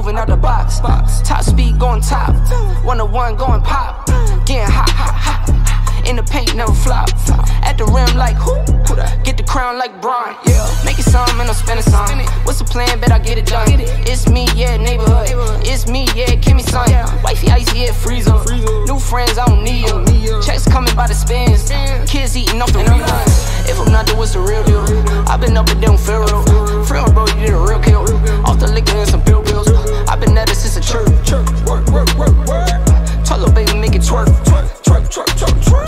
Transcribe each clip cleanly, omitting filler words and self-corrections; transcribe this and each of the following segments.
moving out the box. Top speed going top. 101 going pop. Getting hot, hot, hot. In the paint, never flop. At the rim like who? Get the crown like Braun. Yeah. Making some and I'm spending some. What's the plan? Bet I get it done. It's me, yeah, neighborhood. It's me, yeah, give me some. Wifey icy, yeah, freezer. New friends, I don't need them. Checks coming by the spins. Kids eating off the reruns. If I'm not there, what's the real deal? I've been up and down Pharaoh. Free bro, you did a real kill. Off the liquor and some pill pills. I've been at it since a church. Work, work, work, work. Tell her baby, make it twerk. Twerk, twerk, twerk, twerk, twerk.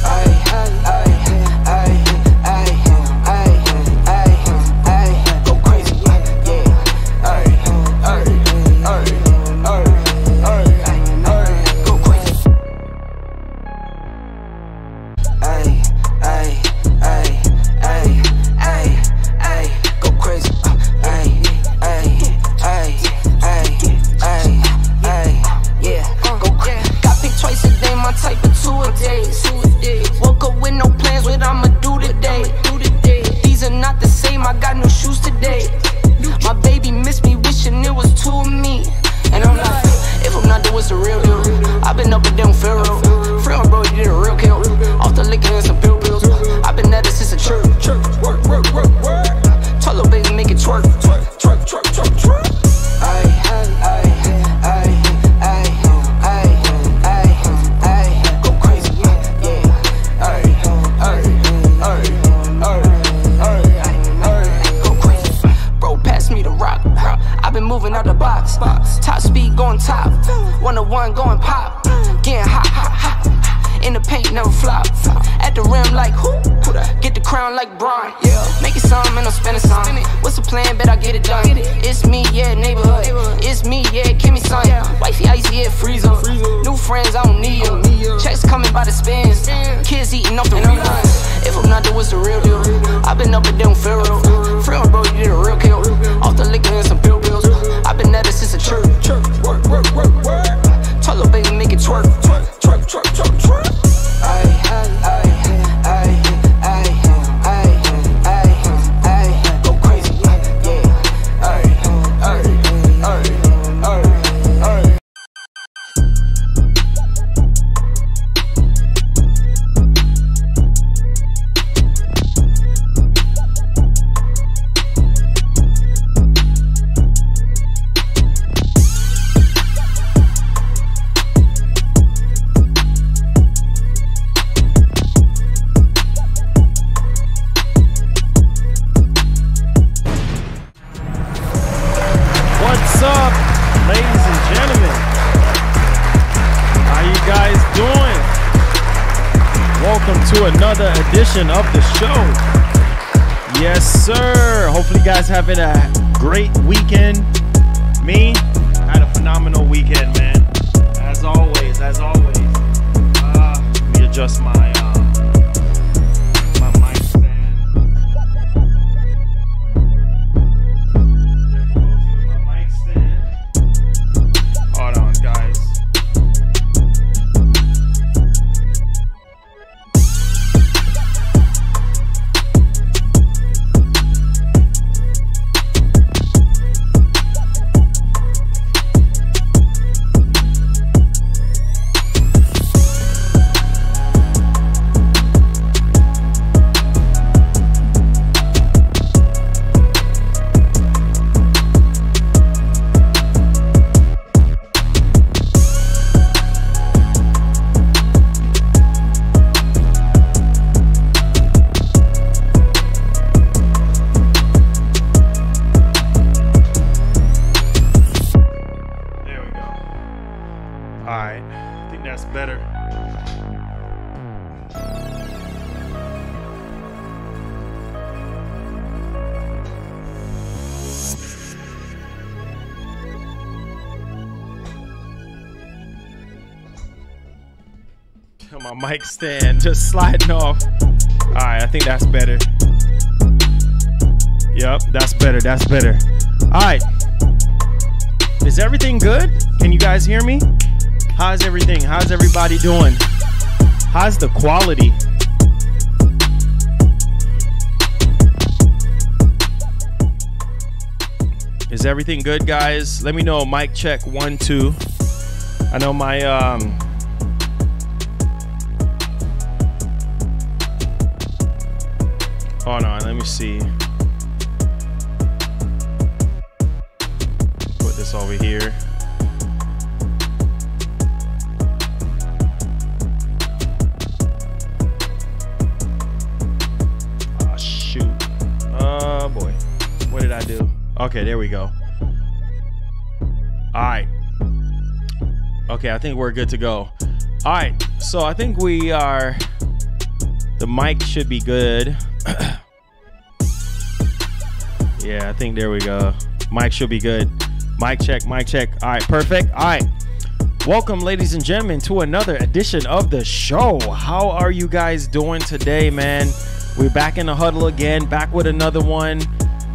Ay, ay, ay, ay, ay, ay, ay, ay. Go crazy, yeah. Ay, ay, ay, ay, ay, ay. Go crazy. Ay, ay, ay, ay, ay, ay. Go crazy. Ay, ay, ay, ay, ay, ay. Yeah, go crazy. Got picked twice a day, my type of 2 a day. Woke up with no plans, what I'ma do today. These are not the same, I got new shoes today. My baby missed me, wishing it was 2 of me. And I'm like, if I'm not there, what's the real deal? I've been up and down Pharaoh. Free bro, you did a real kill. Off the liquor and some pill pills. I've been at it since a church. Work, work, work, work. Tell her baby, make it twerk. Twerk, twerk, twerk, twerk, twerk. Ay, ay, ay, ay, ay, ay, ay, ay. Go crazy, yeah. Ay, ay, ay, ay, ay, ay. Go crazy. Bro, pass me the rock. I've been moving out the box. Top speed going top. 101 going pop. Getting hot, hot, hot. In the paint, never flop. At the rim like who? Get the crown like Braun. Yeah. Making some and I'm spending some. What's the plan? Bet I get it done. It's me, yeah, neighborhood. It's me, yeah, give me some. Wifey icy, yeah, freezer. New friends, I don't need them. Checks coming by the spins. Kids eating off the reruns. If I'm not there, what's the real deal? I've been up and down Pharaoh. Free bro, you did a real kill. Off the liquor and some pill pills. I've been at it since a church. Work, work, work, work. Tell her baby, make it twerk. Twerk, twerk, twerk, twerk, twerk. Ay, ay, ay, ay, ay, ay, ay, ay. Go crazy, yeah. Ay, ay, ay, ay, ay. What's up, ladies and gentlemen? How you guys doing? Welcome to another edition of the show. Yes, sir. Hopefully you guys having a great weekend. Me, had a phenomenal weekend, man. As always, as always. Let me adjust my mic stand. Hold on, guys. Alright, I think that's better. My mic stand just sliding off. Alright, I think that's better. Yep, that's better, that's better. Alright. Is everything good? Can you guys hear me? How's everything? How's everybody doing? How's the quality? Is everything good, guys? Let me know. Mic check 1 2. I know my hold on, let me see. Put this over here. Oh shoot. Oh boy. What did I do? Okay, there we go. All right. Okay, I think we're good to go. All right, so I think we are. The mic should be good. Yeah, I think there we go. Mic should be good. Mic check, mic check. All right, perfect. All right. Welcome, ladies and gentlemen, to another edition of the show. How are you guys doing today, man? We're back in the huddle again, back with another one.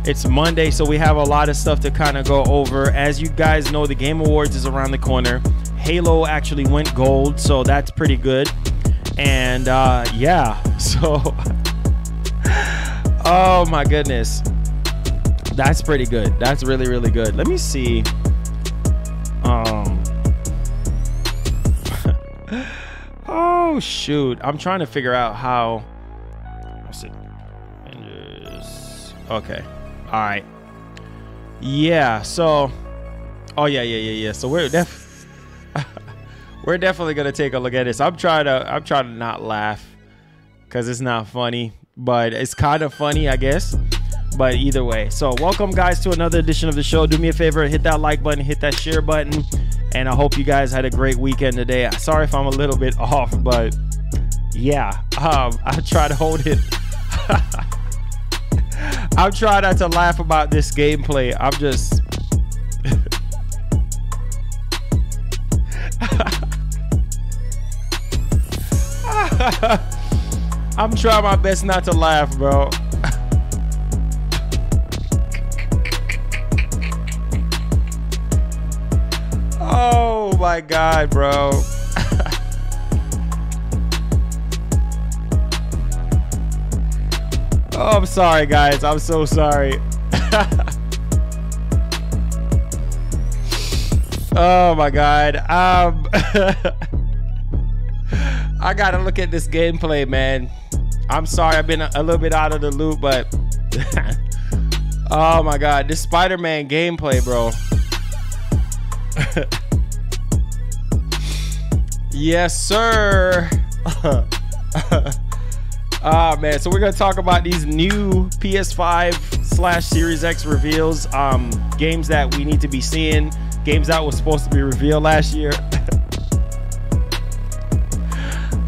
It's Monday, so we have a lot of stuff to kind of go over. As you guys know, the Game Awards is around the corner. Halo actually went gold, so that's pretty good. And yeah, so oh my goodness, that's pretty good. That's really, really good. Let me see. Oh shoot, I'm trying to figure out how. Let's see. Avengers. Okay. All right. Yeah. So. Oh yeah. So we're definitely gonna take a look at this. I'm trying to not laugh because it's not funny, but it's kind of funny, I guess. But either way, so welcome guys to another edition of the show. Do me a favor, hit that like button, hit that share button, and I hope you guys had a great weekend today. Sorry if I'm a little bit off, but yeah, I try to hold it. I'm trying not to laugh about this gameplay. I'm just I'm trying my best not to laugh, bro. Oh my God, bro. Oh, I'm sorry, guys. I'm so sorry. Oh my God. I gotta look at this gameplay, man. I'm sorry, I've been a little bit out of the loop, but oh my God, this Spider-Man gameplay, bro. Yes, sir. Oh man, so we're gonna talk about these new PS5/Series X reveals, games that we need to be seeing, games that was supposed to be revealed last year.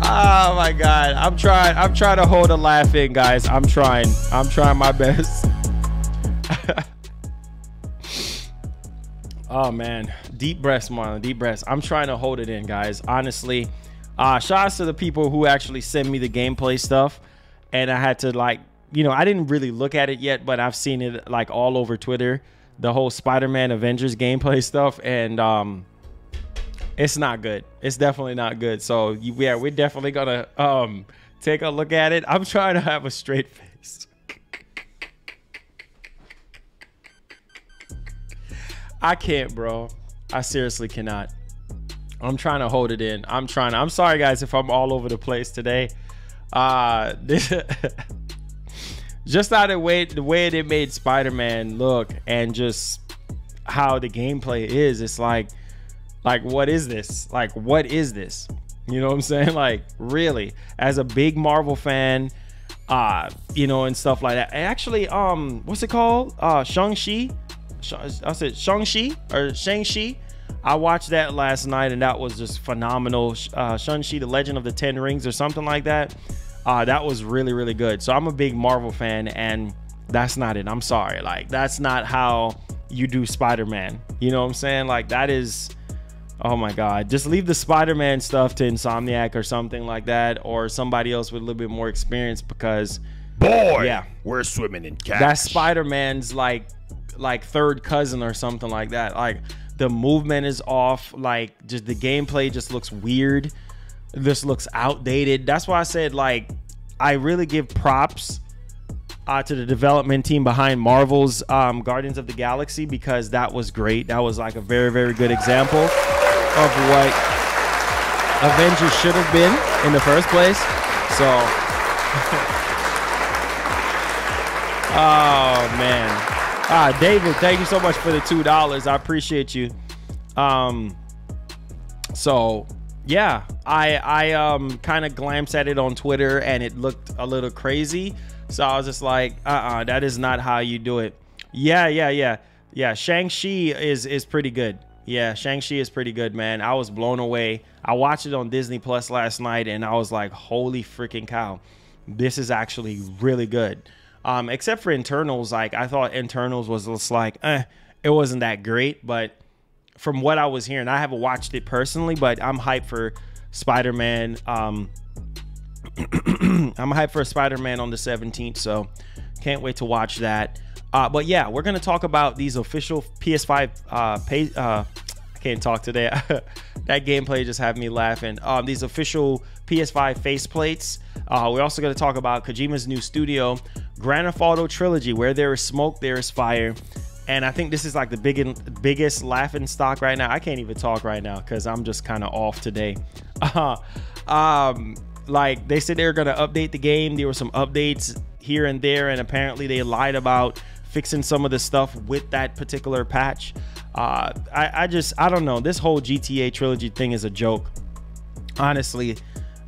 Oh my God, I'm trying to hold a laugh in, guys. I'm trying my best. Oh man, deep breaths, Marlon, deep breaths. I'm trying to hold it in, guys. Honestly, shout outs to the people who actually send me the gameplay stuff, and I had to, like, you know, I didn't really look at it yet, but I've seen it like all over Twitter, the whole Spider-Man Avengers gameplay stuff, and it's not good. It's definitely not good. So yeah, we're definitely gonna take a look at it. I'm trying to have a straight face. I can't, bro. I seriously cannot. I'm trying to hold it in. I'm sorry, guys, if I'm all over the place today. Just out of the way they made Spider-Man look, and just how the gameplay is, it's like what is this? Like, what is this? You know what I'm saying? Like, really, as a big Marvel fan, you know, and stuff like that. Actually, what's it called? Shang-Chi. I said Shang-Chi or Shang-Chi. I watched that last night, and that was just phenomenal. Shang-Chi, the Legend of the Ten Rings, or something like that. That was really, really good. So I'm a big Marvel fan, and that's not it. I'm sorry. Like, that's not how you do Spider-Man. You know what I'm saying? Like, that is, oh my God. Just leave the Spider-Man stuff to Insomniac or something like that, or somebody else with a little bit more experience, because boy, yeah, we're swimming in cash. that Spider-Man's like third cousin or something like that. Like, the movement is off. Like, just the gameplay just looks weird. This looks outdated. That's why I said, like, I really give props to the development team behind Marvel's Guardians of the Galaxy, because that was great. That was like a very, very good example of what Avengers should have been in the first place. So, oh man, David, thank you so much for the $2. I appreciate you. So yeah, I kind of glanced at it on Twitter and it looked a little crazy. So I was just like, that is not how you do it. Yeah. Shang-Chi is pretty good. Yeah, Shang-Chi is pretty good, man. I was blown away. I watched it on Disney Plus last night and I was like, holy freaking cow. This is actually really good. Except for Internals. Like, I thought Internals was just like, it wasn't that great. But from what I was hearing, I haven't watched it personally, but I'm hyped for Spider-Man. I'm hyped for Spider-Man on the 17th, so can't wait to watch that. But yeah, we're gonna talk about these official PS5 I can't talk today. That gameplay just had me laughing. These official PS5 faceplates. We're also gonna talk about Kojima's new studio, Grand Theft Auto Trilogy. Where there is smoke, there is fire. And I think this is like the biggest laughing stock right now. I can't even talk right now because I'm just kind of off today. Like, they said they were going to update the game. There were some updates here and there, and apparently they lied about fixing some of the stuff with that particular patch. I don't know. This whole GTA trilogy thing is a joke. Honestly,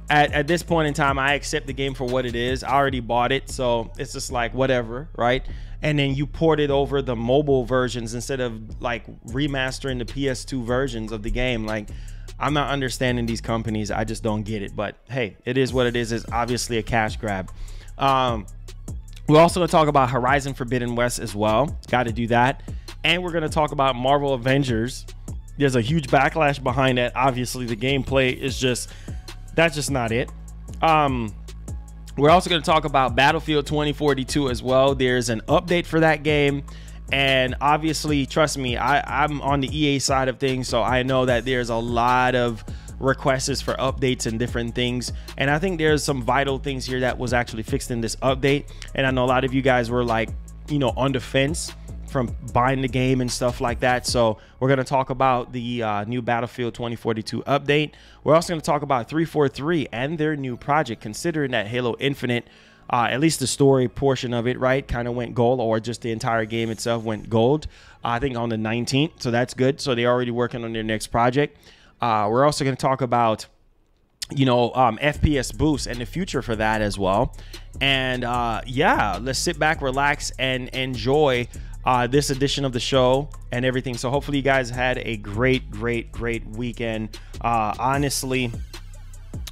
at this point in time, I accept the game for what it is. I already bought it, so it's just like whatever, right? And then you port it over the mobile versions instead of like remastering the PS2 versions of the game. Like, I'm not understanding these companies. I just don't get it. But hey, it is what it is. It's obviously a cash grab. We're also going to talk about Horizon Forbidden West as well. Got to do that. And we're going to talk about Marvel Avengers. There's a huge backlash behind that. Obviously, the gameplay is that's just not it. We're also going to talk about Battlefield 2042 as well. There's an update for that game. And obviously, trust me, I'm on the EA side of things, so I know that there's a lot of requests for updates and different things. And I think there's some vital things here that was actually fixed in this update. And I know a lot of you guys were like, on the fence from buying the game and stuff like that. So we're going to talk about the new Battlefield 2042 update. We're also going to talk about 343 and their new project, considering that Halo Infinite, at least the story portion of it, right, kind of went gold, or just the entire game itself went gold, I think on the 19th. So that's good. So they're already working on their next project. We're also going to talk about, FPS boost and the future for that as well. And yeah, let's sit back, relax, and enjoy this edition of the show and everything. So hopefully you guys had a great weekend. Honestly,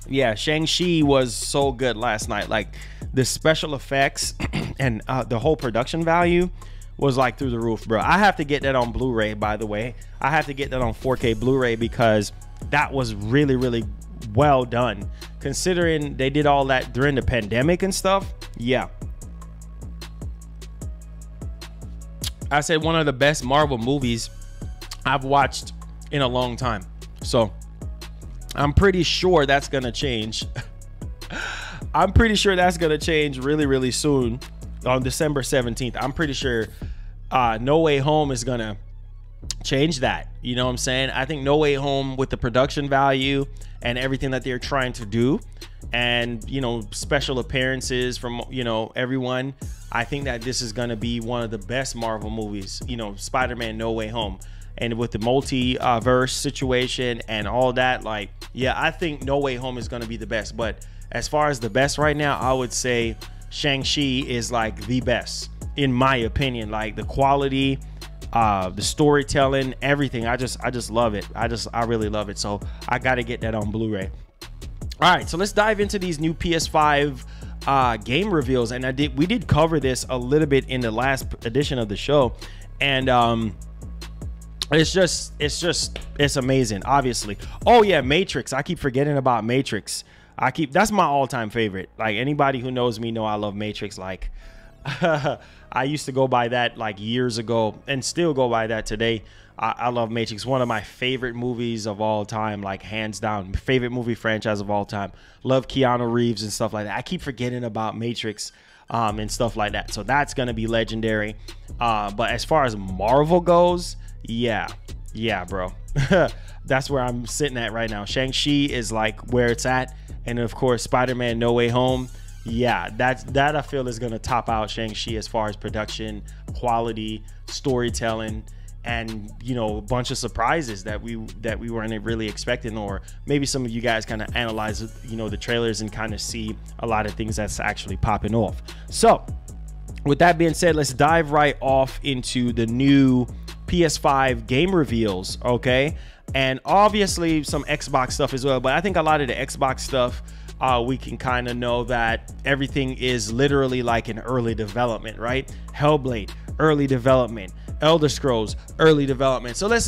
yeah, Shang-Chi was so good last night. Like, the special effects and the whole production value was like through the roof, bro. I have to get that on Blu-ray, by the way. I have to get that on 4K Blu-ray because that was really well done, considering they did all that during the pandemic and stuff. Yeah, I said one of the best Marvel movies I've watched in a long time. So I'm pretty sure that's gonna change. I'm pretty sure that's gonna change really soon on December 17th. I'm pretty sure No Way Home is gonna change that. You know what I'm saying? I think No Way Home, with the production value and everything that they're trying to do, and special appearances from everyone, I think that this is going to be one of the best Marvel movies. Spider-Man No Way Home, and with the multiverse situation and all that, like, yeah, I think No Way Home is going to be the best. But as far as the best right now, I would say Shang-Chi is like the best in my opinion. Like, the quality, the storytelling, everything, I just love it. I really love it. So I got to get that on Blu-ray. All right, so let's dive into these new PS5 game reveals. And we did cover this a little bit in the last edition of the show, and it's amazing, obviously. Oh yeah, Matrix. I keep forgetting about Matrix. That's my all-time favorite. Like, anybody who knows me know I love Matrix. Like, I used to go by that like years ago and still go by that today. I love Matrix. One of my favorite movies of all time, like, hands down. Favorite movie franchise of all time. Love Keanu Reeves and stuff like that. I keep forgetting about Matrix. and stuff like that. So that's going to be legendary. But as far as Marvel goes, yeah, bro. That's where I'm sitting at right now. Shang-Chi is like where it's at. And of course, Spider-Man No Way Home. Yeah, that I feel is going to top out Shang-Chi as far as production, quality, storytelling, and, you know, a bunch of surprises that we weren't really expecting, or maybe some of you guys kind of analyze, you know, the trailers and kind of see a lot of things that's actually popping off. So with that being said, let's dive right off into the new PS5 game reveals, okay? And obviously some Xbox stuff as well, but I think a lot of the Xbox stuff, we can kind of know that everything is literally like in early development, right? Hellblade, early development. Elder Scrolls, early development. So let's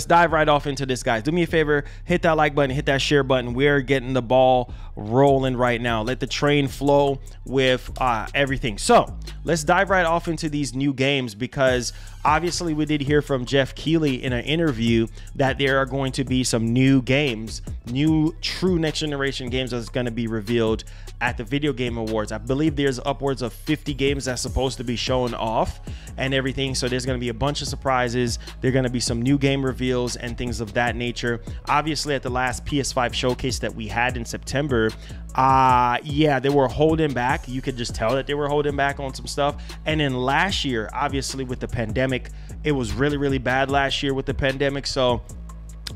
dive right off into this, guys. Do me a favor, hit that like button, hit that share button. We're getting the ball rolling right now. Let the train flow with everything. So let's dive right off into these new games, because obviously we did hear from Jeff Keighley in an interview that there are going to be some new games, new true next generation games that's going to be revealed at the Video Game Awards. I believe there's upwards of 50 games that's supposed to be shown off and everything. So there's going to be a bunch of surprises. There are going to be some new game reveals and things of that nature. Obviously at the last PS5 showcase that we had in September, yeah, they were holding back. You could just tell that they were holding back on some stuff. And then last year, obviously with the pandemic, it was really bad last year with the pandemic. So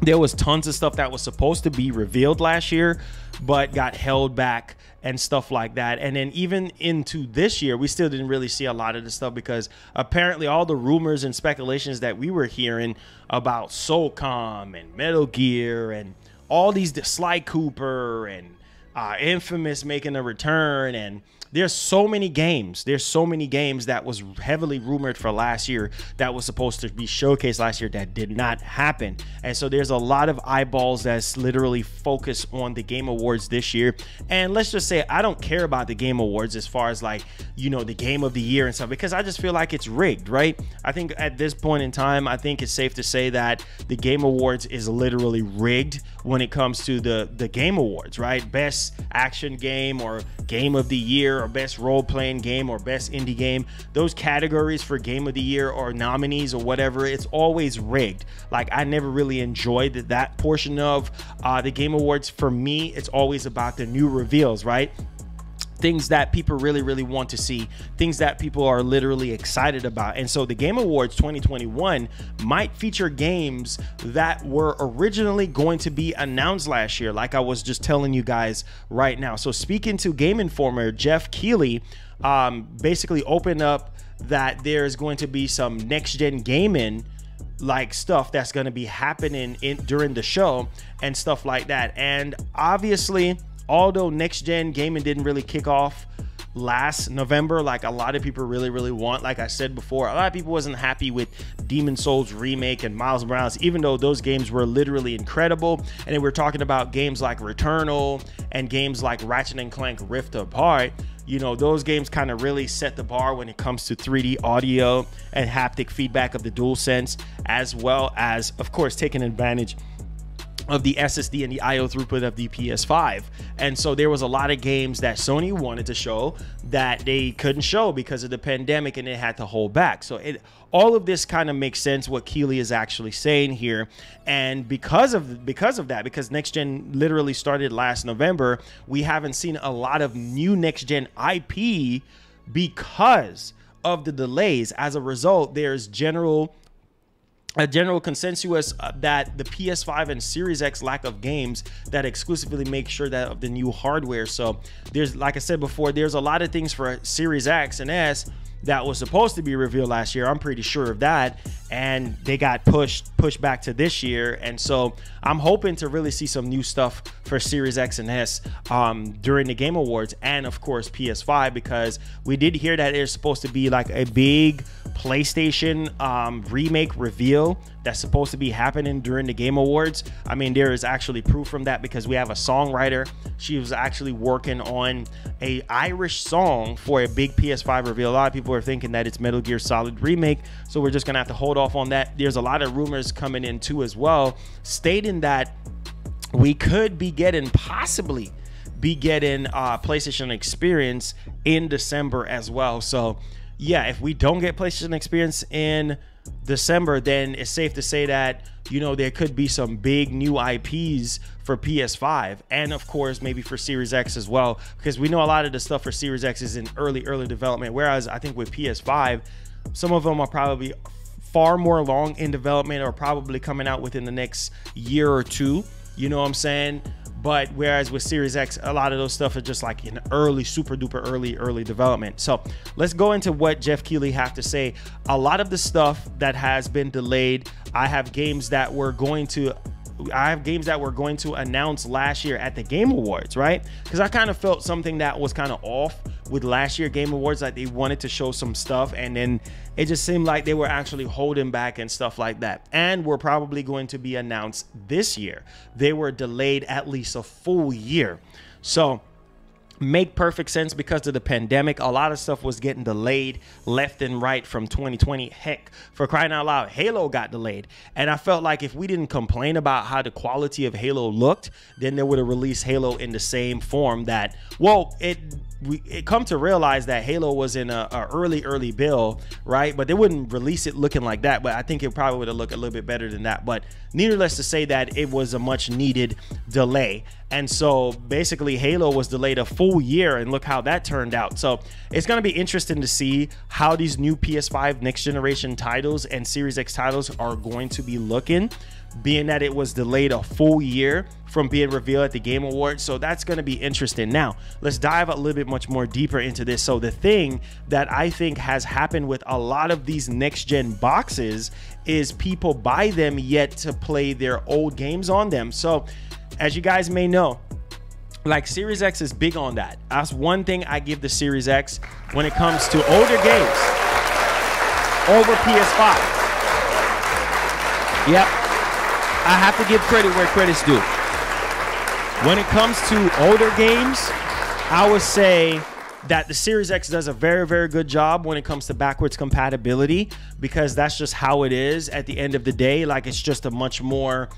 there was tons of stuff that was supposed to be revealed last year, but got held back and stuff like that. And then even into this year, we still didn't really see a lot of the stuff, because apparently all the rumors and speculations that we were hearing about SOCOM and Metal Gear and all these, Sly Cooper and Infamous making a return, and there's so many games that was heavily rumored for last year that was supposed to be showcased last year that did not happen. And so there's a lot of eyeballs that's literally focused on the Game Awards this year. And let's just say I don't care about the Game Awards as far as, like, you know, the game of the year and stuff, because I just feel like it's rigged, right? I think at this point in time, I think it's safe to say that the Game Awards is literally rigged when it comes to the Game Awards, right? Best action game or game of the year, or best role-playing game, or best indie game. Those categories for game of the year or nominees or whatever, it's always rigged. Like, I never really enjoyed that portion of the Game Awards. For me, it's always about the new reveals, right? Things that people really want to see, things that people are literally excited about. And so the Game Awards 2021 might feature games that were originally going to be announced last year, like I was just telling you guys right now. So speaking to Game Informer, Jeff Keighley basically opened up that there's going to be some next gen gaming like stuff that's going to be happening during the show and stuff like that. And obviously, although next gen gaming didn't really kick off last November like a lot of people really want, like I said before, a lot of people wasn't happy with Demon Souls remake and Miles Morales, even though those games were literally incredible. And then we're talking about games like Returnal and games like Ratchet and Clank Rift Apart. You know, those games kind of really set the bar when it comes to 3D audio and haptic feedback of the DualSense, as well as, of course, taking advantage of the SSD and the IO throughput of the PS5. And so there was a lot of games that Sony wanted to show that they couldn't show because of the pandemic, and it had to hold back. So all of this kind of makes sense what Keighley is actually saying here. And because of that, because next gen literally started last November, we haven't seen a lot of new next gen IP because of the delays. As a result, there's a general consensus that the PS5 and Series X lack of games that exclusively make sure that of the new hardware. So there's, like I said before, there's a lot of things for Series X and S that was supposed to be revealed last year. I'm pretty sure of that, and they got pushed back to this year. And so I'm hoping to really see some new stuff for Series X and S during the Game Awards, and of course PS5, because we did hear that there's supposed to be like a big PlayStation remake reveal that's supposed to be happening during the Game Awards. I mean, there is actually proof from that, because we have a songwriter. She was actually working on a Irish song for a big PS5 reveal. A lot of people are thinking that it's Metal Gear Solid Remake, so we're just gonna have to hold off on that. There's a lot of rumors coming in too as well, stating that we could be getting possibly be getting PlayStation Experience in December as well. So yeah, if we don't get PlayStation Experience in December, then it's safe to say that, you know, there could be some big new IPs for PS5 and of course maybe for Series X as well, because we know a lot of the stuff for Series X is in early development, whereas I think with PS5 some of them are probably far more along in development or probably coming out within the next year or two, you know what I'm saying? But whereas with Series X, a lot of those stuff are just like in early, super duper early development. So let's go into what Jeff Keighley have to say. A lot of the stuff that has been delayed, I have games that we're going to announce last year at the Game Awards, right? Because I kind of felt something that was kind of off with last year Game Awards, like they wanted to show some stuff and then it just seemed like they were actually holding back and stuff like that. And were probably going to be announced this year. They were delayed at least a full year. So make perfect sense because of the pandemic. A lot of stuff was getting delayed left and right from 2020. Heck, for crying out loud, Halo got delayed. And I felt like if we didn't complain about how the quality of Halo looked, then they would have released Halo in the same form that, well, it come to realize that Halo was in a early build, right? But they wouldn't release it looking like that. But I think it probably would have looked a little bit better than that. But needless to say that it was a much needed delay. And so basically Halo was delayed a full year and look how that turned out. So it's going to be interesting to see how these new PS5 next generation titles and Series X titles are going to be looking, being that it was delayed a full year from being revealed at the Game Awards. So that's going to be interesting. Now let's dive a little bit much more deeper into this. So the thing that I think has happened with a lot of these next gen boxes is people buy them yet to play their old games on them. So as you guys may know, like Series X is big on that. That's one thing I give the Series X when it comes to older games over PS5. Yep, I have to give credit where credit's due. When it comes to older games, I would say that the Series X does a very good job when it comes to backwards compatibility, because that's just how it is at the end of the day. Like, it's just a much more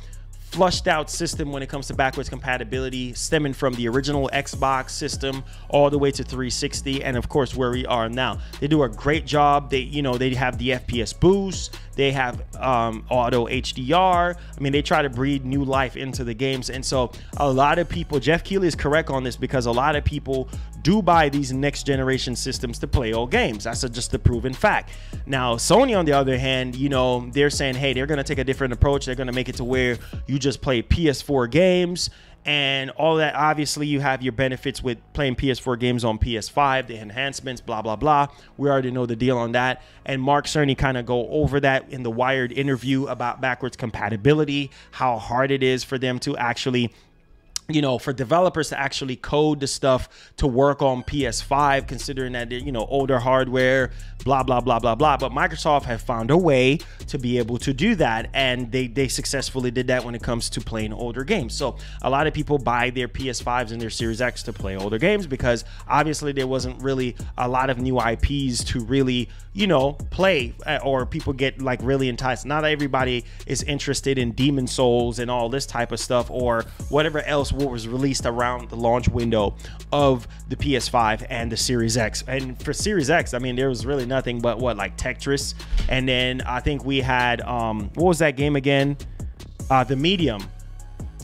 flushed out system when it comes to backwards compatibility, stemming from the original Xbox system all the way to 360 and of course where we are now. They do a great job. They have the FPS boost, they have auto HDR. I mean, they try to breathe new life into the games. And so a lot of people, Jeff Keighley is correct on this, because a lot of people do buy these next generation systems to play old games. That's just a proven fact. Now Sony, on the other hand, you know, they're saying, hey, they're going to take a different approach. They're going to make it to where you just play PS4 games and all that. Obviously you have your benefits with playing PS4 games on PS5, the enhancements, blah blah blah. We already know the deal on that, and Mark Cerny kind of go over that in the Wired interview about backwards compatibility, how hard it is for them to actually, you know, for developers to actually code the stuff to work on PS5, considering that they're, you know, older hardware, blah blah blah blah blah. But Microsoft have found a way to be able to do that, and they successfully did that when it comes to playing older games. So a lot of people buy their PS5s and their Series X to play older games, because obviously there wasn't really a lot of new IPs to really, you know, play, or people get like really enticed. Not everybody is interested in Demon Souls and all this type of stuff, or whatever else what was released around the launch window of the PS5 and the Series X. And for Series X, I mean, there was really nothing but what, like Tetris, and then I think we had what was that game again? The Medium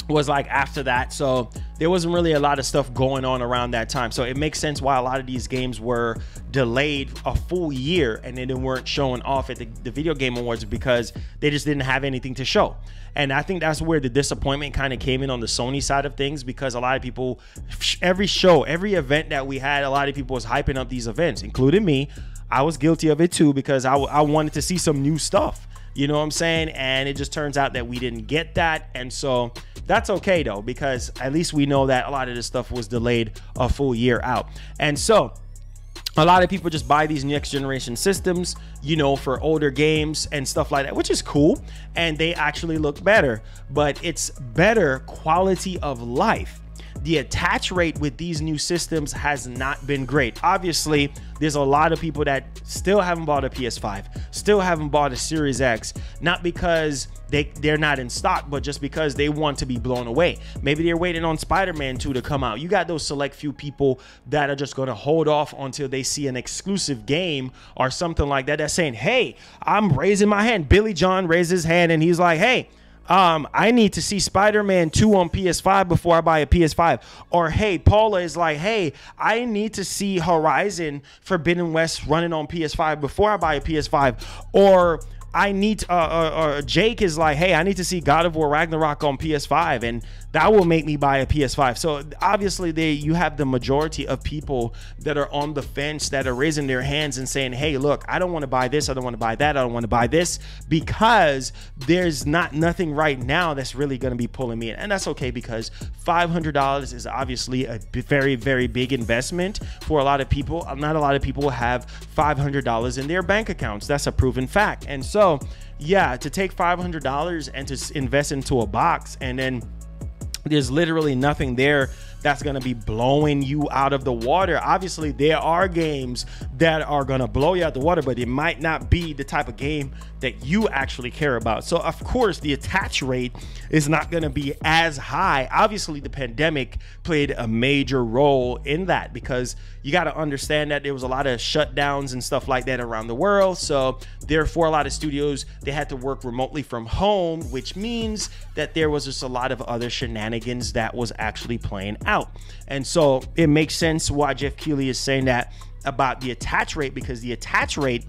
was like after that. So there wasn't really a lot of stuff going on around that time. So it makes sense why a lot of these games were delayed a full year and then they weren't showing off at the Video Game Awards, because they just didn't have anything to show. And I think that's where the disappointment kind of came in on the Sony side of things, because a lot of people, every show, every event that we had, a lot of people was hyping up these events, including me. I was guilty of it too, because I wanted to see some new stuff. You know what I'm saying? And it just turns out that we didn't get that. And so that's okay though, because at least we know that a lot of this stuff was delayed a full year out. And so a lot of people just buy these next generation systems, you know, for older games and stuff like that, which is cool. And they actually look better, but it's better quality of life. the attach rate with these new systems has not been great. Obviously, there's a lot of people that still haven't bought a PS5, still haven't bought a Series X, not because they're not in stock, but just because they want to be blown away. Maybe they're waiting on Spider-Man 2 to come out. You got those select few people that are just going to hold off until they see an exclusive game or something like that. That's saying, hey, I'm raising my hand. Billy John raised his hand and he's like, hey, I need to see Spider-Man 2 on PS5 before I buy a PS5. Or, hey, Paula is like, hey, I need to see Horizon Forbidden West running on PS5 before I buy a PS5. Or I need or Jake is like, hey, I need to see God of War Ragnarok on PS5, and that will make me buy a PS5. So obviously you have the majority of people that are on the fence that are raising their hands and saying, hey, look, I don't want to buy this, I don't want to buy that, I don't want to buy this, because there's nothing right now that's really going to be pulling me in. And that's okay, because $500 is obviously a very, very big investment for a lot of people. Not a lot of people have $500 in their bank accounts. That's a proven fact. And so yeah, to take $500 and to invest into a box, and then there's literally nothing there that's going to be blowing you out of the water. Obviously, there are games that are going to blow you out the water, but it might not be the type of game that you actually care about. So, of course, the attach rate is not going to be as high. Obviously, the pandemic played a major role in that, because you got to understand that there was a lot of shutdowns and stuff like that around the world. So, therefore, a lot of studios, they had to work remotely from home, which means that there was just a lot of other shenanigans that was actually playing out. And so it makes sense why Jeff Keighley is saying that about the attach rate, because the attach rate,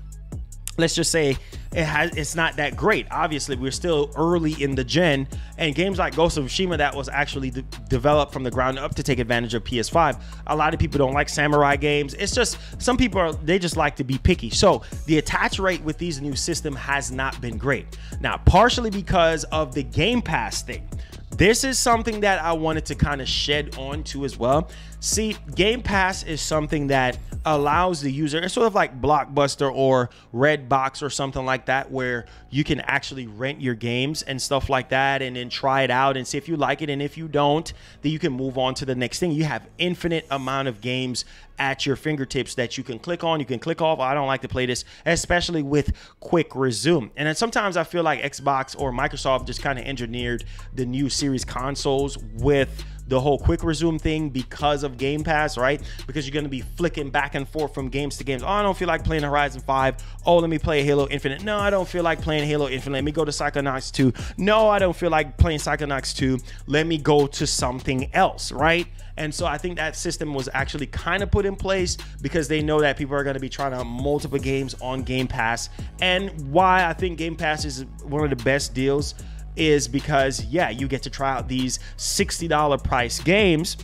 let's just say it's not that great. Obviously, we're still early in the gen, and games like Ghost of Tsushima that was actually developed from the ground up to take advantage of PS5. A lot of people don't like samurai games. It's just some people they just like to be picky. So the attach rate with these new system has not been great. Now, partially because of the Game Pass thing. This is something that I wanted to kind of shed onto as well. See, Game Pass is something that allows the user, it's sort of like Blockbuster or Redbox or something like that, where you can actually rent your games and stuff like that, and then try it out and see if you like it. And if you don't, then you can move on to the next thing. You have infinite amount of games at your fingertips that you can click on, you can click off. I don't like to play this, especially with quick resume. And then sometimes I feel like Xbox or Microsoft just kind of engineered the new series consoles with the whole quick resume thing because of Game Pass, right? Because you're going to be flicking back and forth from games to games. Oh, I don't feel like playing Horizon 5. Oh, let me play Halo Infinite. No, I don't feel like playing Halo Infinite. Let me go to Psychonauts 2. No, I don't feel like playing Psychonauts 2. Let me go to something else, right? And so I think that system was actually kind of put in place because they know that people are going to be trying out multiple games on Game Pass. And why I think Game Pass is one of the best deals is because, yeah, you get to try out these $60 price games,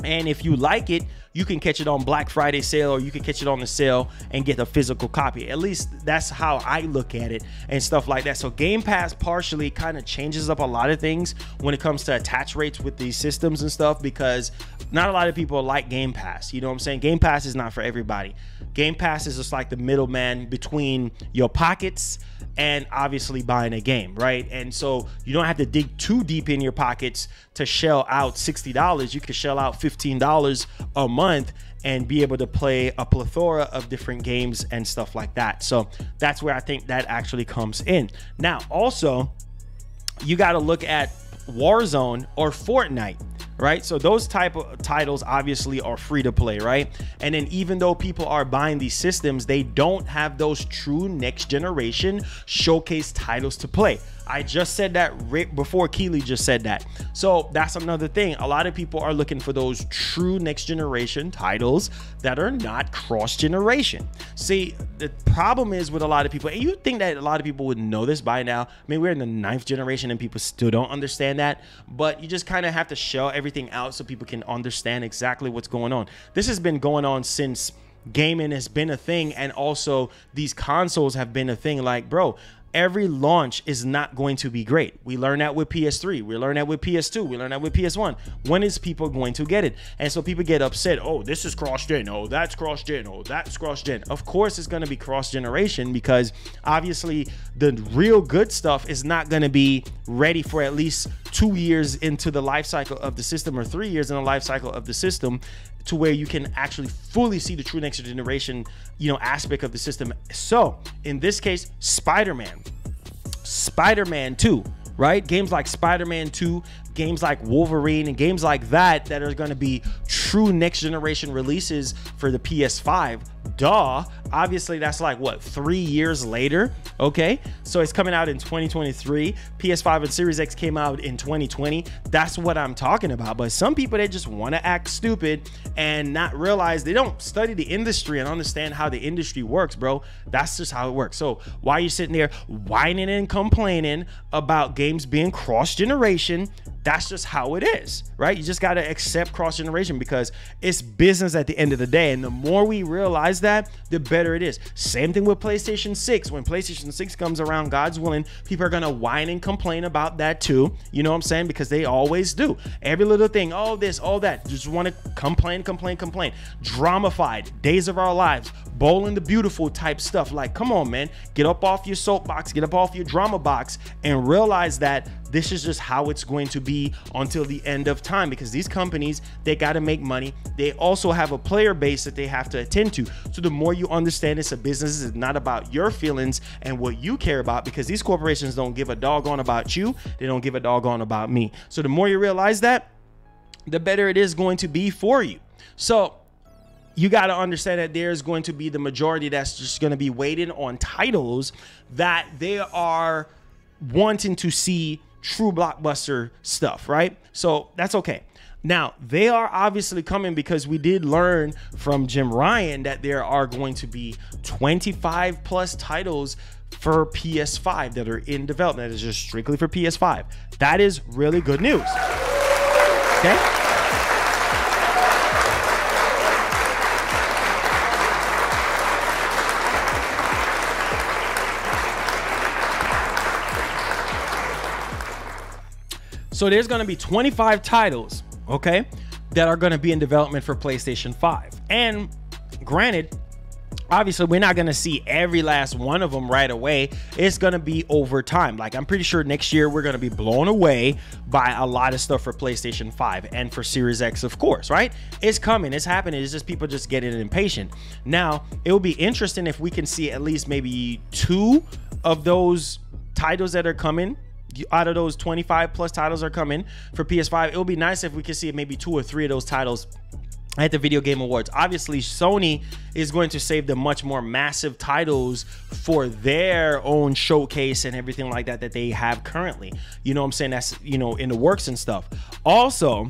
and if you like it, you can catch it on Black Friday sale, or you can catch it on the sale and get a physical copy. At least that's how I look at it and stuff like that. So Game Pass partially kind of changes up a lot of things when it comes to attach rates with these systems and stuff, because not a lot of people like Game Pass. You know what I'm saying? Game Pass is not for everybody. Game Pass is just like the middleman between your pockets and obviously buying a game, right? And so you don't have to dig too deep in your pockets to shell out $60. You can shell out $15 a month and be able to play a plethora of different games and stuff like that. So that's where I think that actually comes in. Now, also, you got to look at Warzone or Fortnite, right? So those type of titles obviously are free to play, right? And then even though people are buying these systems, they don't have those true next generation showcase titles to play. I just said that right before Keighley just said that. So that's another thing. A lot of people are looking for those true next generation titles that are not cross generation. See, the problem is with a lot of people, and you think that a lot of people would know this by now. I mean, we're in the 9th generation and people still don't understand that, but you just kind of have to shell everything out so people can understand exactly what's going on. This has been going on since gaming has been a thing, and also these consoles have been a thing. Like, bro, every launch is not going to be great. We learned that with PS3. We learned that with PS2. We learned that with PS1. When is people going to get it? And so people get upset. Oh, this is cross-gen. Oh, that's cross-gen. Oh, that's cross-gen. Of course it's going to be cross-generation, because obviously the real good stuff is not going to be ready for at least 2 years into the life cycle of the system or 3 years in the life cycle of the system to where you can actually fully see the true next generation, you know, aspect of the system. So in this case, Spider-Man 2, right? Games like Spider-Man 2, games like Wolverine, and games like that are going to be true next generation releases for the PS5. Duh. Obviously, that's like what, 3 years later? Okay, so it's coming out in 2023. PS5 and Series X came out in 2020. That's what I'm talking about. But some people, they just want to act stupid and not realize, they don't study the industry and understand how the industry works, bro. That's just how it works. So why are you sitting there whining and complaining about games being cross-generation? That's just how it is, right? You just got to accept cross-generation because it's business at the end of the day. And the more we realize that, the better it is. Same thing with PlayStation 6. When PlayStation 6 comes around, God's willing, people are going to whine and complain about that too. You know what I'm saying? Because they always do. Every little thing, all this, all that, just want to complain. Dramified, Days of Our Lives, Bold and the Beautiful type stuff. Like, come on, man. Get up off your soapbox, get up off your drama box, and realize that this is just how it's going to be until the end of time, because these companies, they got to make money. They also have a player base that they have to attend to. So the more you understand it's a business, it's not about your feelings and what you care about, because these corporations don't give a doggone about you. They don't give a doggone about me. So the more you realize that, the better it is going to be for you. So you got to understand that there's going to be the majority that's just going to be waiting on titles that they are wanting to see true blockbuster stuff, right? So that's okay. Now, they are obviously coming because we did learn from Jim Ryan that there are going to be 25 plus titles for PS5 that are in development. That is just strictly for PS5. That is really good news. Okay? So there's going to be 25 titles, okay, that are going to be in development for PlayStation 5. And granted, obviously, we're not going to see every last one of them right away. It's going to be over time. Like, I'm pretty sure next year we're going to be blown away by a lot of stuff for PlayStation 5 and for Series X, of course, right? It's coming. It's happening. It's just people just getting impatient. Now, it will be interesting if we can see at least maybe 2 of those titles that are coming. Out of those 25 plus titles are coming for PS5. It would be nice if we could see maybe 2 or 3 of those titles at the Video Game Awards. Obviously, Sony is going to save the much more massive titles for their own showcase and everything like that that they have currently. You know what I'm saying? That's, you know, in the works and stuff. Also,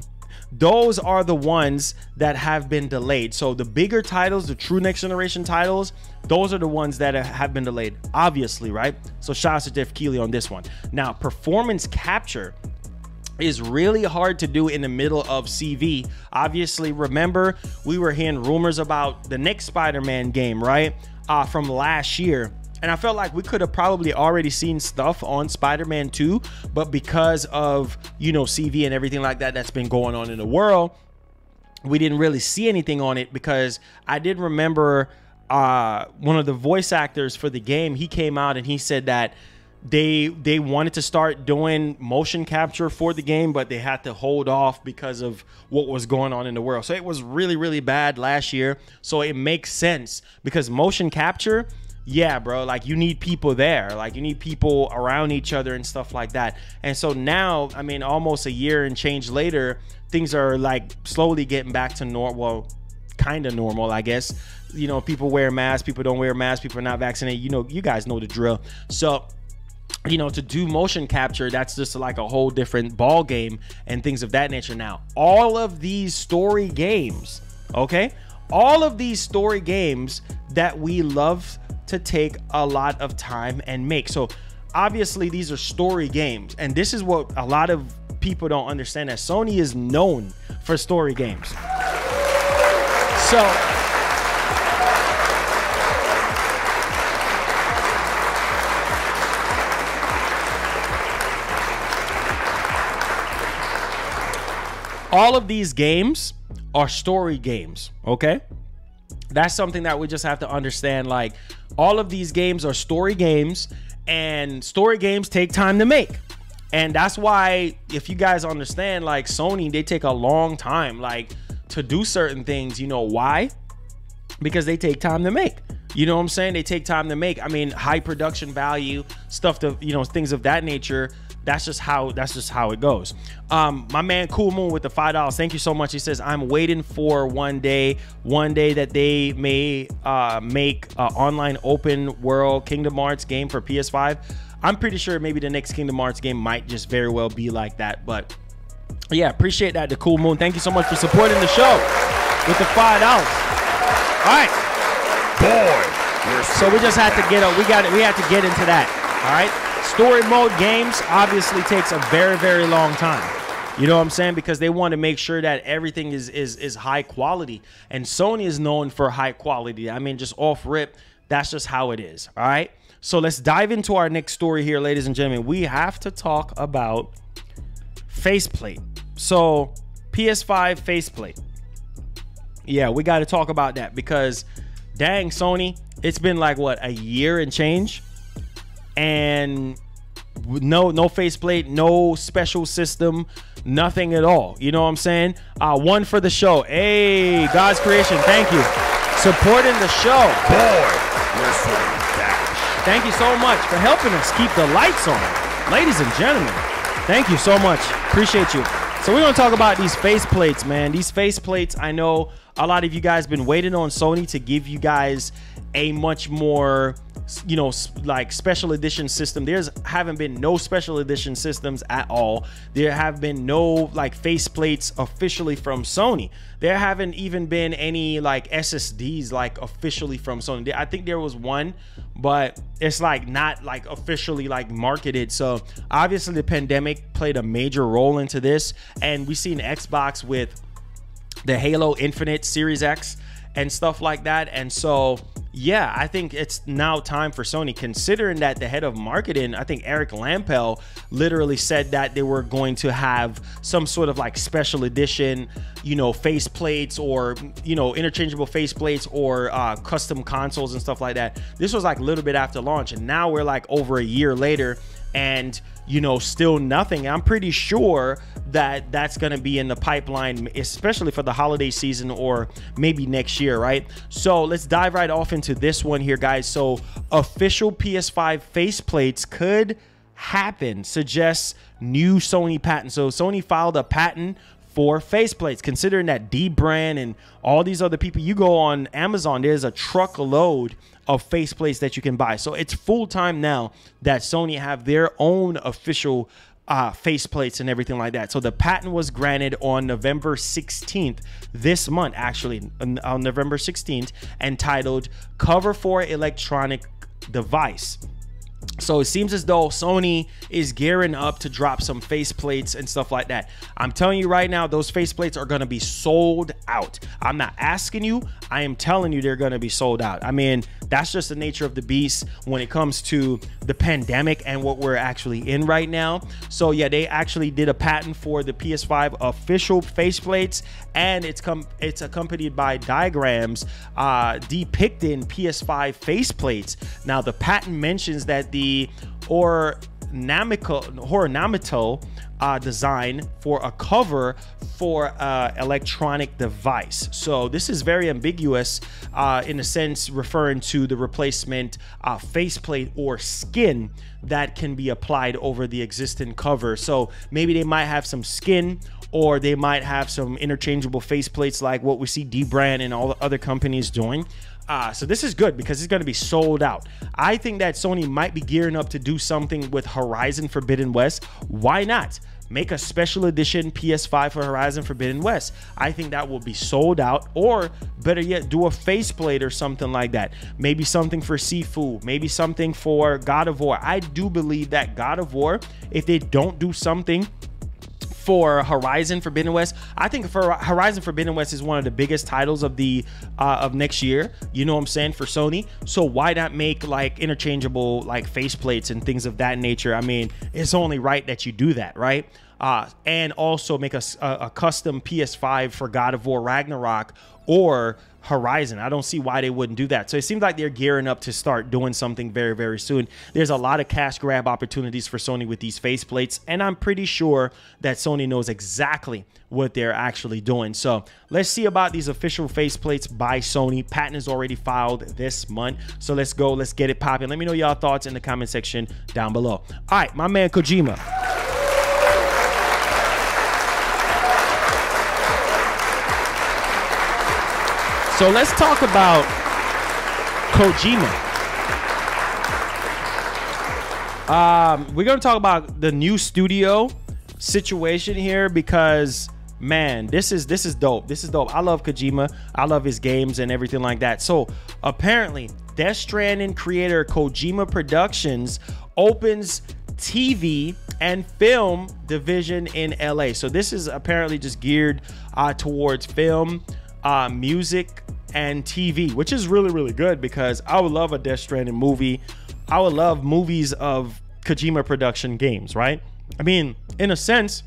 those are the ones that have been delayed. So the bigger titles, the true next generation titles, those are the ones that have been delayed, obviously, right? So shout out to Jeff Keighley on this one. Now, performance capture is really hard to do in the middle of CV. Obviously, remember, we were hearing rumors about the next Spider-Man game, right? From last year. And I felt like we could have probably already seen stuff on Spider-Man 2, but because of, you know, CV and everything like that that's been going on in the world, we didn't really see anything on it. Because I did remember one of the voice actors for the game, he came out and he said that they wanted to start doing motion capture for the game, but they had to hold off because of what was going on in the world. So it was really, really bad last year. So it makes sense, because motion capture, yeah, bro, like you need people there, like you need people around each other and stuff like that. And so now, I mean, almost a year and change later, things are like slowly getting back to normal. Well, kind of normal, I guess. You know, people wear masks, people don't wear masks, people are not vaccinated. You know, you guys know the drill. So, you know, to do motion capture, that's just like a whole different ball game and things of that nature. Now, all of these story games, okay, all of these story games that we love to take a lot of time and make. So obviously these are story games, and this is what a lot of people don't understand, that Sony is known for story games. So all of these games are story games, okay? That's something that we just have to understand. Like, all of these games are story games, and story games take time to make. And that's why, if you guys understand, like Sony, they take a long time like to do certain things. You know why? Because they take time to make. You know what I'm saying? They take time to make. I mean, high production value stuff, to, you know, things of that nature. That's just how it goes. My man Cool Moon with the $5. Thank you so much. He says, I'm waiting for one day that they may make an online open world Kingdom Hearts game for PS5. I'm pretty sure maybe the next Kingdom Hearts game might just very well be like that. But yeah, appreciate that, the Cool Moon. Thank you so much for supporting the show with the $5. All right, Boy, so we just had to get up. We had to get into that. All right, story mode games obviously takes a very, very long time. You know what I'm saying? Because they want to make sure that everything is high quality, and Sony is known for high quality. I mean, just off rip, that's just how it is. All right. So let's dive into our next story here, ladies and gentlemen. We have to talk about faceplate. So PS5 faceplate. Yeah, we got to talk about that because dang, Sony, it's been like what, a year and change, and no faceplate, no special system, nothing at all. You know what I'm saying? One for the show. Hey, God's creation, thank you. Supporting the show. boy, you're so dash. Thank you so much for helping us keep the lights on. Ladies and gentlemen, thank you so much. Appreciate you. So we're going to talk about these faceplates, man. These faceplates, I know a lot of you guys been waiting on Sony to give you guys a much more, you know, like special edition system. Haven't been no special edition systems at all. There have been no like faceplates officially from Sony. There haven't even been any like SSDs like officially from Sony. I think there was one, but it's like not like officially like marketed. So obviously the pandemic played a major role into this, and we seen Xbox with the Halo Infinite Series X and stuff like that. And so yeah, I think it's now time for Sony, considering that the head of marketing, I think Eric Lampel, literally said that they were going to have some sort of like special edition, you know, faceplates, or, you know, interchangeable faceplates, or custom consoles and stuff like that. This was like a little bit after launch, and now we're like over a year later, and you know, still nothing. I'm pretty sure that that's going to be in the pipeline, especially for the holiday season or maybe next year, right? So let's dive right off into this one here, guys. So official PS5 faceplates could happen, suggests new Sony patent. So Sony filed a patent for faceplates, considering that D-Brand and all these other people, you go on Amazon, there's a truckload of faceplates that you can buy. So it's full time now that Sony have their own official faceplates and everything like that. So the patent was granted on November 16th, this month, actually, on November 16th, entitled Cover for Electronic Device. So it seems as though Sony is gearing up to drop some faceplates and stuff like that. I'm telling you right now, those faceplates are going to be sold out. I'm not asking you, I am telling you they're going to be sold out. I mean, that's just the nature of the beast when it comes to the pandemic and what we're actually in right now. So yeah, they actually did a patent for the PS5 official faceplates, and it's accompanied by diagrams depicting PS5 faceplates. Now the patent mentions that the ornamental design for a cover for electronic device. So this is very ambiguous in a sense, referring to the replacement faceplate or skin that can be applied over the existing cover. So maybe they might have some skin, or they might have some interchangeable faceplates like what we see D-Brand and all the other companies doing. So this is good because it's going to be sold out. I think that Sony might be gearing up to do something with Horizon Forbidden West. Why not? Make a special edition PS5 for Horizon Forbidden West. I think that will be sold out, or better yet, do a faceplate or something like that. Maybe something for Sifu, maybe something for God of War. I do believe that God of War, if they don't do something for Horizon Forbidden West, I think for Horizon Forbidden West is one of the biggest titles of the of next year, you know what I'm saying, for Sony. So why not make like interchangeable like faceplates and things of that nature? I mean, it's only right that you do that, right? and also make a custom PS5 for God of War Ragnarok or Horizon. I don't see why they wouldn't do that. So it seems like they're gearing up to start doing something very, very soon. There's a lot of cash grab opportunities for Sony with these faceplates, and I'm pretty sure that Sony knows exactly what they're actually doing. So let's see about these official faceplates by Sony. Patent is already filed this month. So let's go. Let's get it popping. Let me know y'all thoughts in the comment section down below. All right, my man Kojima. So let's talk about Kojima. We're going to talk about the new studio situation here because, man, this is dope. This is dope. I love Kojima. I love his games and everything like that. So apparently, Death Stranding creator Kojima Productions opens TV and film division in LA. So this is apparently just geared towards film, music, and TV, which is really, really good because I would love a Death Stranding movie. I would love movies of Kojima production games, right? I mean, in a sense,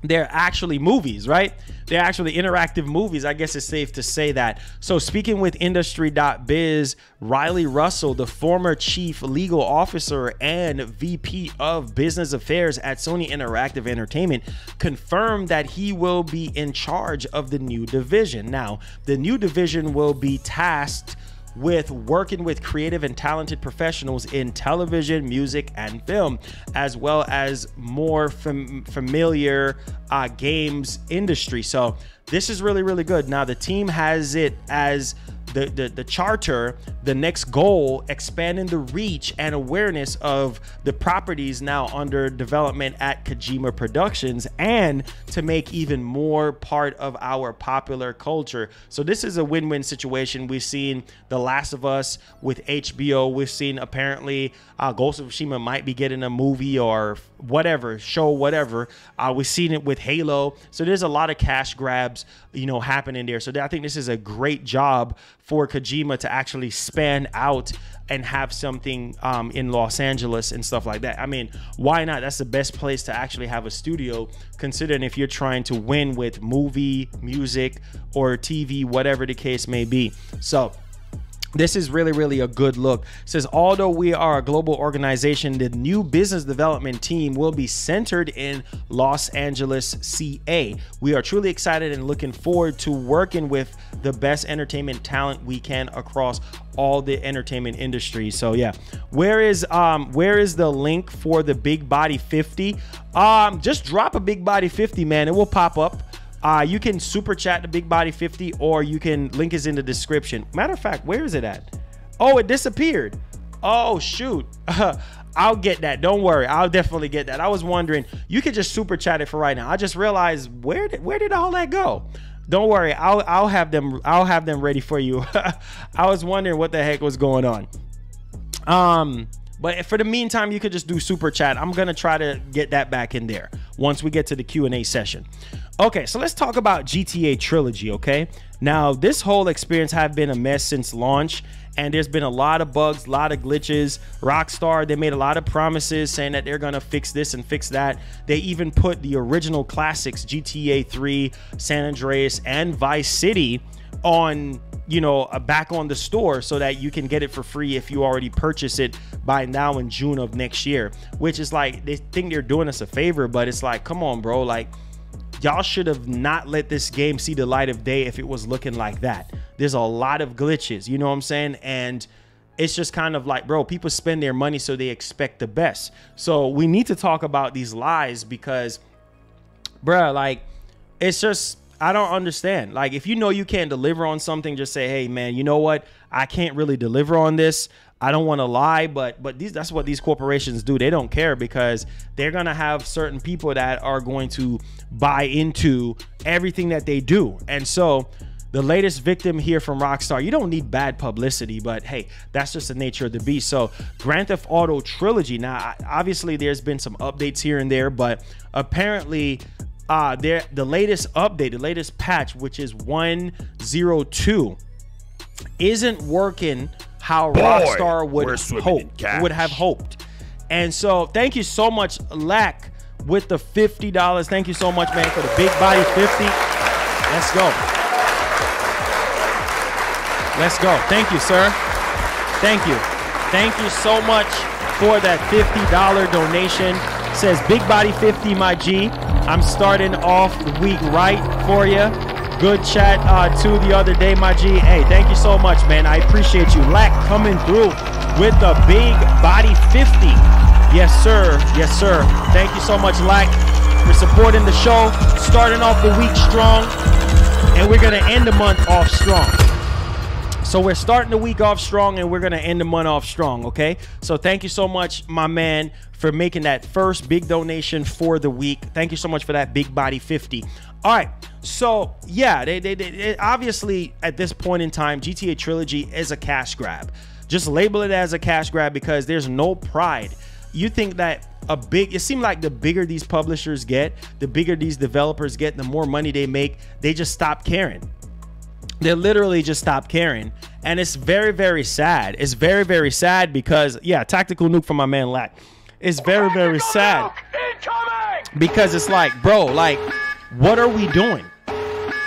they're actually movies, right? They're actually interactive movies. I guess it's safe to say that. So speaking with industry.biz, Riley Russell, the former chief legal officer and VP of business affairs at Sony Interactive Entertainment, confirmed that he will be in charge of the new division. Now, the new division will be tasked with working with creative and talented professionals in television, music, and film, as well as more familiar games industry. So this is really, really good. Now the team has it as the charter, the next goal, expanding the reach and awareness of the properties now under development at Kojima Productions, and to make even more part of our popular culture. So this is a win-win situation. We've seen The Last of Us with HBO. We've seen apparently Ghost of Tsushima might be getting a movie or whatever, show, whatever. We've seen it with Halo. So there's a lot of cash grabs, you know, happening there. So I think this is a great job for Kojima to actually span out and have something in Los Angeles and stuff like that. I mean, why not? That's the best place to actually have a studio, considering if you're trying to win with movie, music, or TV, whatever the case may be. So this is really, really a good look. It says, although we are a global organization, the new business development team will be centered in Los Angeles, CA. We are truly excited and looking forward to working with the best entertainment talent we can across all the entertainment industry. So yeah, where is the link for the Big Body 50? Just drop a Big Body 50, man. It will pop up. You can super chat the Big Body 50, or you can link is in the description. Matter of fact, where is it at? Oh, it disappeared. Oh shoot. I'll get that. Don't worry. I'll definitely get that. I was wondering, you could just super chat it for right now. I just realized where did all that go? Don't worry. I'll have them ready for you. I was wondering what the heck was going on. But for the meantime, you could just do super chat. I'm gonna try to get that back in there once we get to the Q&A session. Okay, so let's talk about GTA Trilogy, okay? Now, this whole experience has been a mess since launch, and there's been a lot of bugs, a lot of glitches. Rockstar, they made a lot of promises saying that they're gonna fix this and fix that. They even put the original classics, GTA 3, San Andreas, and Vice City on, you know, back on the store so that you can get it for free if you already purchase it by now in June of next year, which is like, they think they're doing us a favor, but it's like, come on, bro. Like, y'all should have not let this game see the light of day if it was looking like that. There's a lot of glitches, you know what I'm saying? And it's just kind of like, bro, people spend their money so they expect the best. So we need to talk about these lies because, bruh, like, it's just, I don't understand. Like, if you know you can't deliver on something, just say, hey, man, you know what? I can't really deliver on this. I don't want to lie, but that's what these corporations do. They don't care because they're going to have certain people that are going to buy into everything that they do. And so the latest victim here from Rockstar, you don't need bad publicity, but hey, that's just the nature of the beast. So Grand Theft Auto Trilogy. Now, obviously, there's been some updates here and there, but apparently the latest update, the latest patch, which is 1.02, isn't working how Rockstar would have hoped. And so thank you so much, Lack with the $50. Thank you so much, man, for the big body 50. Let's go. Let's go. Thank you, sir. Thank you. Thank you so much for that $50 donation. Says big body 50, my G. I'm starting off the week right for you. Good chat too the other day, my G. Hey, thank you so much, man. I appreciate you. Lack coming through with the big body 50. Yes, sir. Yes, sir. Thank you so much, Lack, for supporting the show. Starting off the week strong, and we're going to end the month off strong. So we're starting the week off strong, and we're going to end the month off strong, okay? So thank you so much, my man, for making that first big donation for the week. Thank you so much for that big body 50. All right, so yeah, they obviously at this point in time, GTA Trilogy is a cash grab. Just label it as a cash grab because there's no pride. You think that it seems like the bigger these publishers get, the bigger these developers get, the more money they make, they just stop caring. They literally just stop caring. And it's very, very sad. It's very, very sad because, yeah, tactical nuke from my man Lack. It's very, very sad because it's like, bro, like, what are we doing?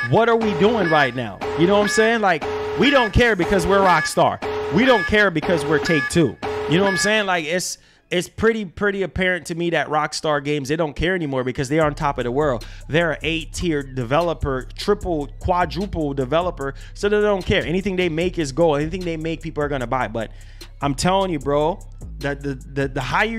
What are we doing right now? You know what I'm saying? Like, we don't care because we're Rockstar. We don't care because we're Take-Two. You know what I'm saying? Like, it's pretty apparent to me that Rockstar Games, they don't care anymore because they're on top of the world. They're an 8-tier developer, triple, quadruple developer, so they don't care. Anything they make is gold. Anything they make, people are gonna buy. But I'm telling you, bro, that the higher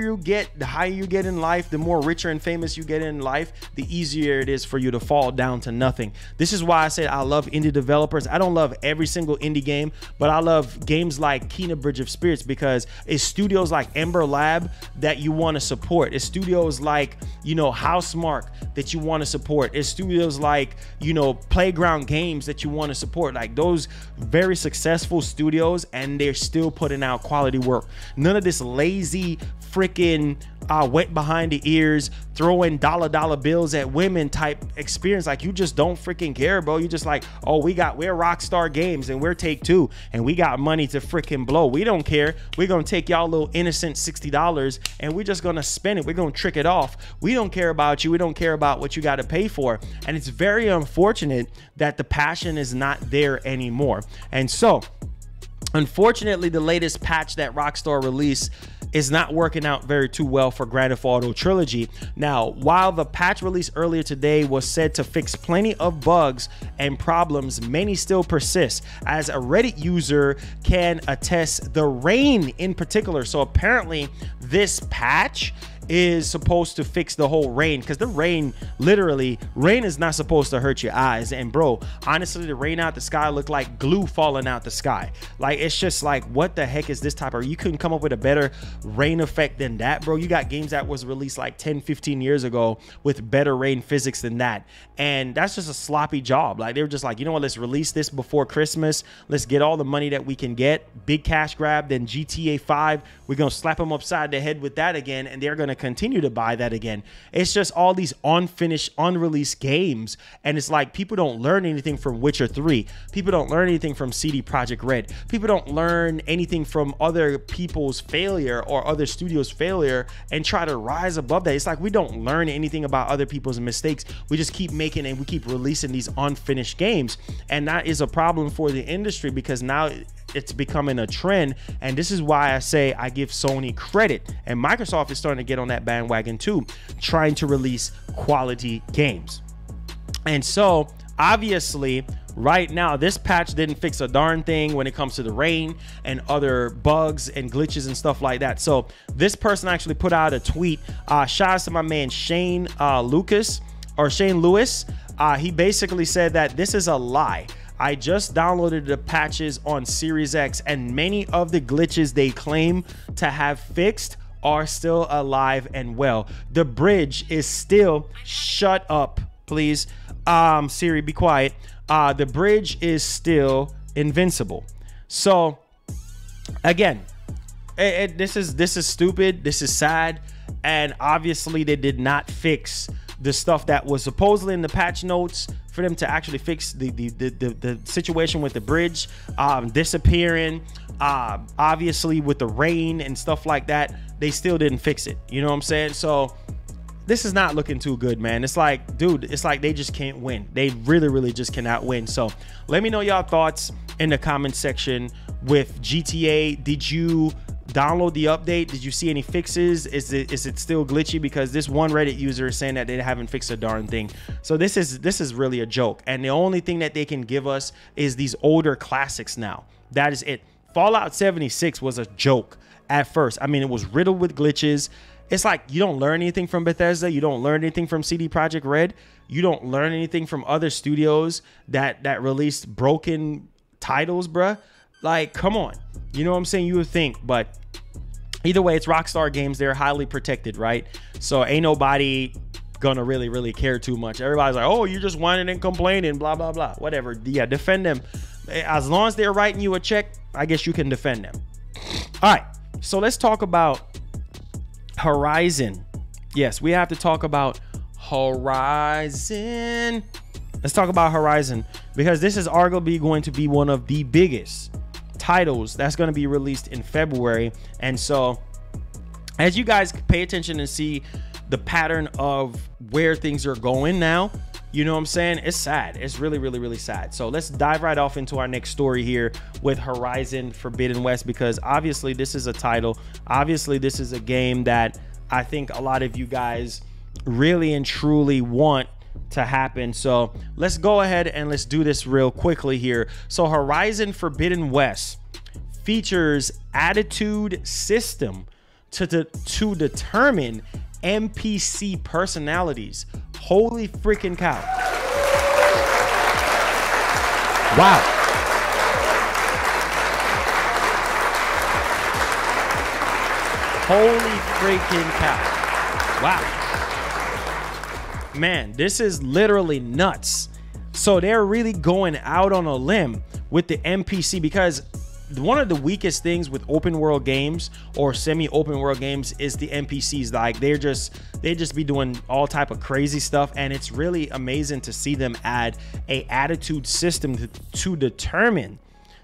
you get in life, the more richer and famous you get in life, the easier it is for you to fall down to nothing. This is why I said I love indie developers. I don't love every single indie game, but I love games like Kena Bridge of Spirits because it's studios like Ember Lab that you want to support. It's studios like, you know, Housemarque that you want to support. It's studios like, you know, Playground Games that you want to support. Like those very successful studios, and they're still putting out quality work. None of this lazy freaking wet behind the ears, throwing dollar bills at women type experience. Like, you just don't freaking care, bro. You just like, oh, we're Rockstar Games and we're Take-Two and we got money to freaking blow. We don't care. We're gonna take y'all little innocent $60 and we're just gonna spend it. We're gonna trick it off. We don't care about you. We don't care about what you got to pay for. And it's very unfortunate that the passion is not there anymore. And so unfortunately, the latest patch that Rockstar released is not working out very too well for Grand Theft Auto Trilogy. Now, while the patch released earlier today was said to fix plenty of bugs and problems, many still persist. As a Reddit user can attest, the rain in particular. So apparently this patch is supposed to fix the whole rain, because the rain, literally, rain is not supposed to hurt your eyes. And bro, honestly, the rain out the sky looked like glue falling out the sky. Like, it's just like, what the heck is this type of, you couldn't come up with a better rain effect than that, bro. You got games that was released like 10-15 years ago with better rain physics than that, and that's just a sloppy job. Like, they were just like, you know what, let's release this before Christmas, let's get all the money that we can get, big cash grab. Then GTA 5, we're gonna slap them upside the head with that again, and they're gonna continue to buy that again. It's just all these unfinished, unreleased games, and it's like people don't learn anything from Witcher 3. People don't learn anything from CD Projekt Red. People don't learn anything from other people's failure or other studios' failure and try to rise above that. It's like we don't learn anything about other people's mistakes. We just keep making and we keep releasing these unfinished games, and that is a problem for the industry because now it's becoming a trend. And this is why I say I give Sony credit, and Microsoft is starting to get on that bandwagon too, trying to release quality games. And so obviously right now this patch didn't fix a darn thing when it comes to the rain and other bugs and glitches and stuff like that. So this person actually put out a tweet. Shout out to my man Shane Lewis. He basically said that this is a lie. I just downloaded the patches on Series X, and many of the glitches they claim to have fixed are still alive and well. The bridge is still, shut up, please. Siri, be quiet. The bridge is still invincible. So again, this is stupid. This is sad. And obviously they did not fix the stuff that was supposedly in the patch notes for them to actually fix the situation with the bridge disappearing. Obviously with the rain and stuff like that, they still didn't fix it. You know what I'm saying? So this is not looking too good, man. It's like, dude, it's like they just can't win. They really just cannot win. So let me know y'all thoughts in the comment section with GTA. Did you download the update? Did you see any fixes? Is it still glitchy? Because this one Reddit user is saying that they haven't fixed a darn thing. So this is really a joke. And the only thing that they can give us is these older classics now. That is it. Fallout 76 was a joke at first. I mean, it was riddled with glitches. It's like you don't learn anything from Bethesda. You don't learn anything from CD Projekt Red. You don't learn anything from other studios that released broken titles, bruh. Like, come on. You know what I'm saying? You would think, but either way, it's Rockstar Games. They're highly protected, right? So ain't nobody gonna really care too much. Everybody's like, oh, you're just whining and complaining, blah, blah, blah. Whatever. Yeah, defend them. As long as they're writing you a check, I guess you can defend them. All right. So let's talk about Horizon. Yes, we have to talk about Horizon. Let's talk about Horizon, because this is arguably going to be one of the biggest titles that's going to be released in February. And so as you guys pay attention and see the pattern of where things are going now, you know what I'm saying? It's sad. It's really sad. So let's dive right off into our next story here with Horizon Forbidden West, because obviously this is a title. Obviously this is a game that I think a lot of you guys really and truly want to happen. So let's go ahead and let's do this real quickly here. So Horizon Forbidden West features attitude system to determine NPC personalities. Holy freaking cow. Wow. Holy freaking cow. Wow. Man, this is literally nuts. So they're really going out on a limb with the NPC, because one of the weakest things with open world games or semi-open world games is the NPCs. Like they just be doing all type of crazy stuff, and it's really amazing to see them add a attitude system to determine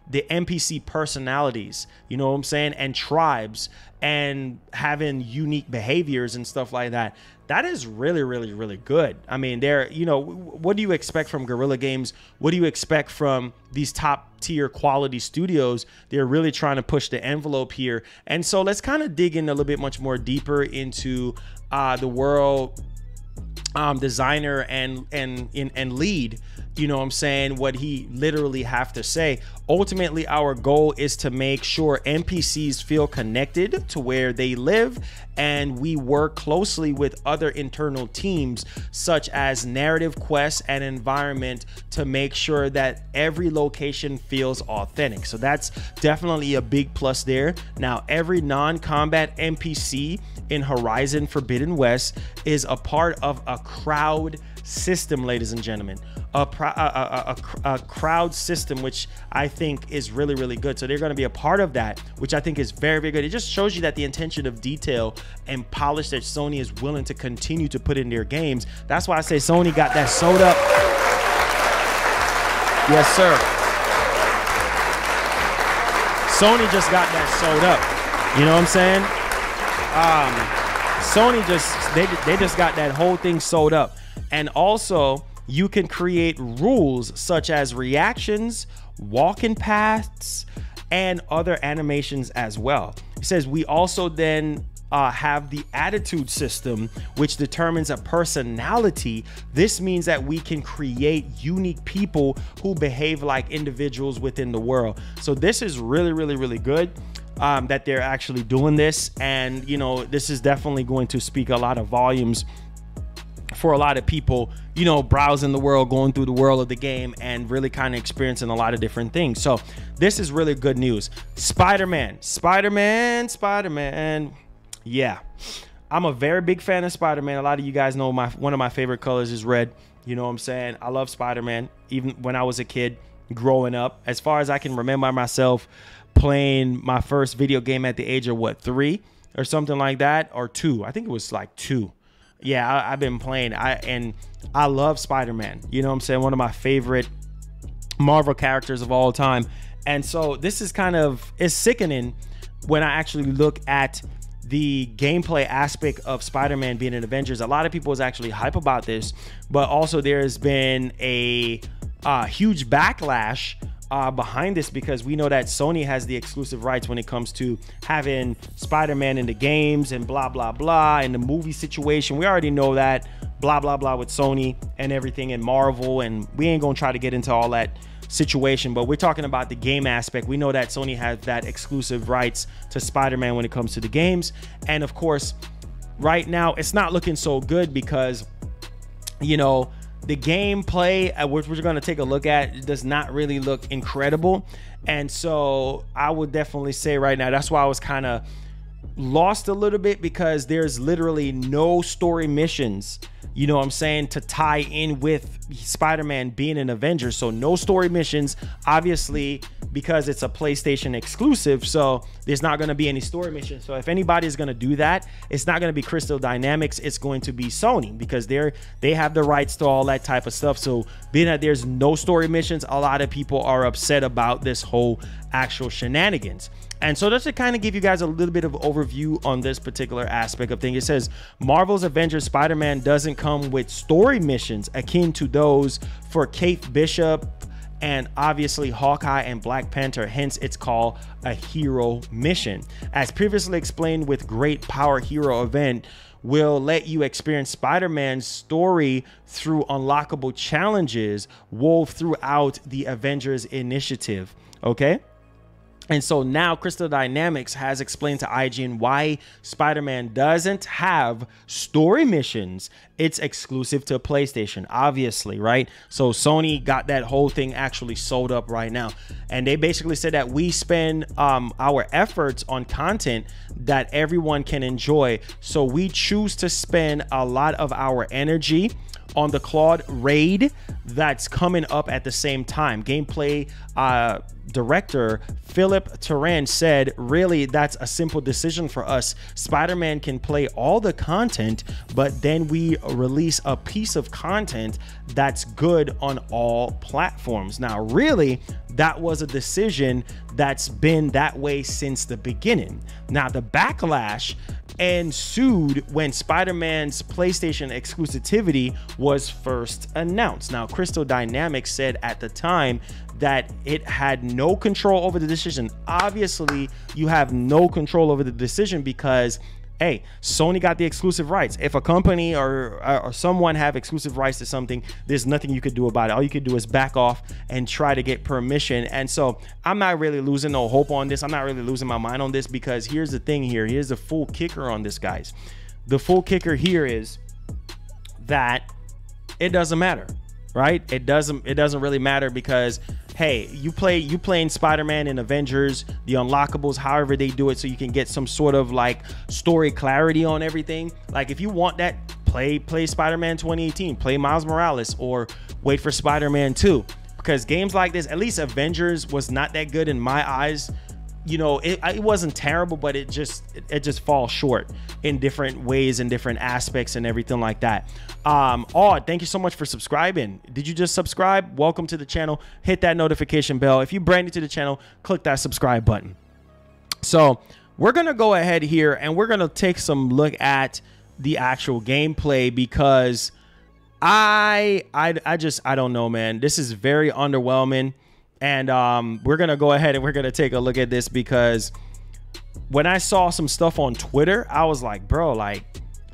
the NPC personalities, you know what I'm saying, and tribes, and having unique behaviors and stuff like that. That is really good. I mean, they're, you know, what do you expect from Guerrilla Games? What do you expect from these top tier quality studios? They're really trying to push the envelope here. And so let's kind of dig in a little bit much more deeper into the world designer and lead, you know what I'm saying, what he literally have to say. Ultimately, our goal is to make sure NPCs feel connected to where they live, and we work closely with other internal teams such as narrative quests and environment to make sure that every location feels authentic. So that's definitely a big plus there. Now, every non-combat NPC in Horizon Forbidden West is a part of a crowd system, ladies and gentlemen. A crowd system, which I think is really good. So they're going to be a part of that, which I think is very good. It just shows you that the attention of detail and polish that Sony is willing to continue to put in their games. That's why I say Sony got that sewed up. Yes, sir. Sony just got that sewed up. You know what I'm saying? Sony they just got that whole thing sewed up. And also, you can create rules such as reactions, walking paths, and other animations as well. It says we also then have the attitude system, which determines a personality. This means that we can create unique people who behave like individuals within the world. So this is really good. That they're actually doing this, and you know, this is definitely going to speak a lot of volumes for a lot of people, you know, browsing the world, going through the world of the game, and really kind of experiencing a lot of different things. So this is really good news. Spider-Man. Yeah, I'm a very big fan of Spider-Man. A lot of you guys know one of my favorite colors is red. You know what I'm saying? I love Spider-Man, even when I was a kid growing up. As far as I can remember myself playing my first video game at the age of what, 3 or something like that, or 2. I think it was like 2. Yeah, I've been playing. I love Spider-Man. You know what I'm saying? One of my favorite Marvel characters of all time. And so this is kind of, it's sickening when I actually look at the gameplay aspect of Spider-Man being in Avengers. A lot of people was actually hype about this, but also there's been a huge backlash behind this, because we know that Sony has the exclusive rights when it comes to having Spider-Man in the games and blah blah blah, and the movie situation. We already know that, blah blah blah, with Sony and everything, and Marvel, and we ain't gonna try to get into all that situation, but we're talking about the game aspect. We know that Sony has that exclusive rights to Spider-Man when it comes to the games, and of course right now it's not looking so good, because you know, the gameplay, which we're going to take a look at, does not really look incredible. And so I would definitely say right now, that's why I was kind of lost a little bit, because there's literally no story missions, you know what I'm saying, to tie in with Spider-Man being an Avenger. So no story missions, obviously, because it's a PlayStation exclusive, so there's not going to be any story missions. So if anybody is going to do that, it's not going to be Crystal Dynamics, it's going to be Sony, because they have the rights to all that type of stuff. So being that there's no story missions, a lot of people are upset about this whole actual shenanigans. And so just to kind of give you guys a little bit of overview on this particular aspect of things, it says Marvel's Avengers Spider-Man doesn't come with story missions akin to those for Kate Bishop and obviously Hawkeye and Black Panther, hence it's called a hero mission. As previously explained, with Great Power Hero event will let you experience Spider-Man's story through unlockable challenges wove throughout the Avengers initiative. Okay. And so now Crystal Dynamics has explained to IGN why Spider-Man doesn't have story missions. It's exclusive to PlayStation, obviously, right? So Sony got that whole thing actually sold up right now. And they basically said that we spend our efforts on content that everyone can enjoy. So we choose to spend a lot of our energy on the Claude raid that's coming up at the same time. Gameplay director Philip Turan said, really, that's a simple decision for us. Spider-Man can play all the content, but then we release a piece of content that's good on all platforms. Now, really, that was a decision that's been that way since the beginning. Now, the backlash ensued when Spider-Man's PlayStation exclusivity was first announced. Now, Crystal Dynamics said at the time that it had no control over the decision. Obviously, you have no control over the decision because, hey, Sony got the exclusive rights. If a company or someone have exclusive rights to something, there's nothing you could do about it. All you could do is back off and try to get permission. And so I'm not really losing no hope on this. I'm not really losing my mind on this, because here's the thing here. Here's the full kicker on this, guys. The full kicker here is that it doesn't matter, right? It doesn't really matter, because hey, you playing Spider-Man in Avengers, the unlockables, however they do it, so you can get some sort of like story clarity on everything. Like if you want that, play Spider-Man 2018, play Miles Morales, or wait for Spider-Man 2, because games like this, at least Avengers was not that good in my eyes. You know, it wasn't terrible, but it just falls short in different ways and different aspects and everything like that. Thank you so much for subscribing. Did you just subscribe? Welcome to the channel. Hit that notification bell. If you're brand new to the channel, click that subscribe button. So we're gonna go ahead here and we're gonna take some look at the actual gameplay, because I don't know, man. This is very underwhelming. And we're going to go ahead and we're going to take a look at this, because when I saw some stuff on Twitter, I was like, bro, like,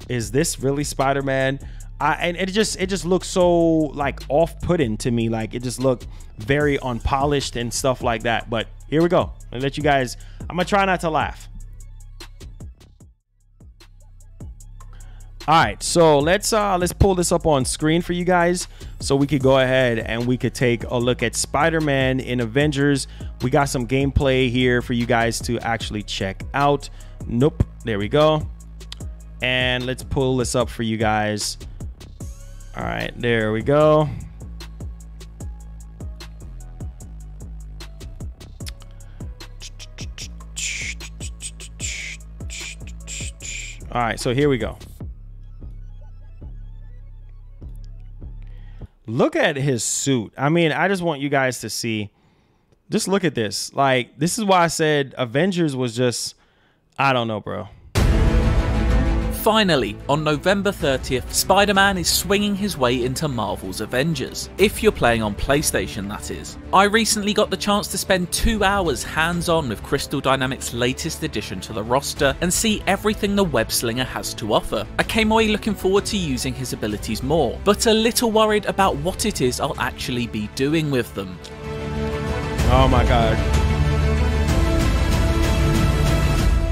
is this really Spider-Man? And it just looks so like off-putting to me. Like it just looked very unpolished and stuff like that. But here we go. I'll let you guys, I'm going to try not to laugh. All right, so let's pull this up on screen for you guys so we could go ahead and we could take a look at Spider-Man in Avengers. We got some gameplay here for you guys to actually check out. Nope, there we go. And let's pull this up for you guys. All right, there we go. All right, so here we go. Look at his suit. I mean, I just want you guys to see. Just look at this. Like, this is why I said Avengers was just, I don't know, bro. Finally, on November 30th, Spider-Man is swinging his way into Marvel's Avengers. If you're playing on PlayStation, that is. I recently got the chance to spend 2 hours hands-on with Crystal Dynamics' latest addition to the roster and see everything the web slinger has to offer. I came away looking forward to using his abilities more, but a little worried about what it is I'll actually be doing with them. Oh my god.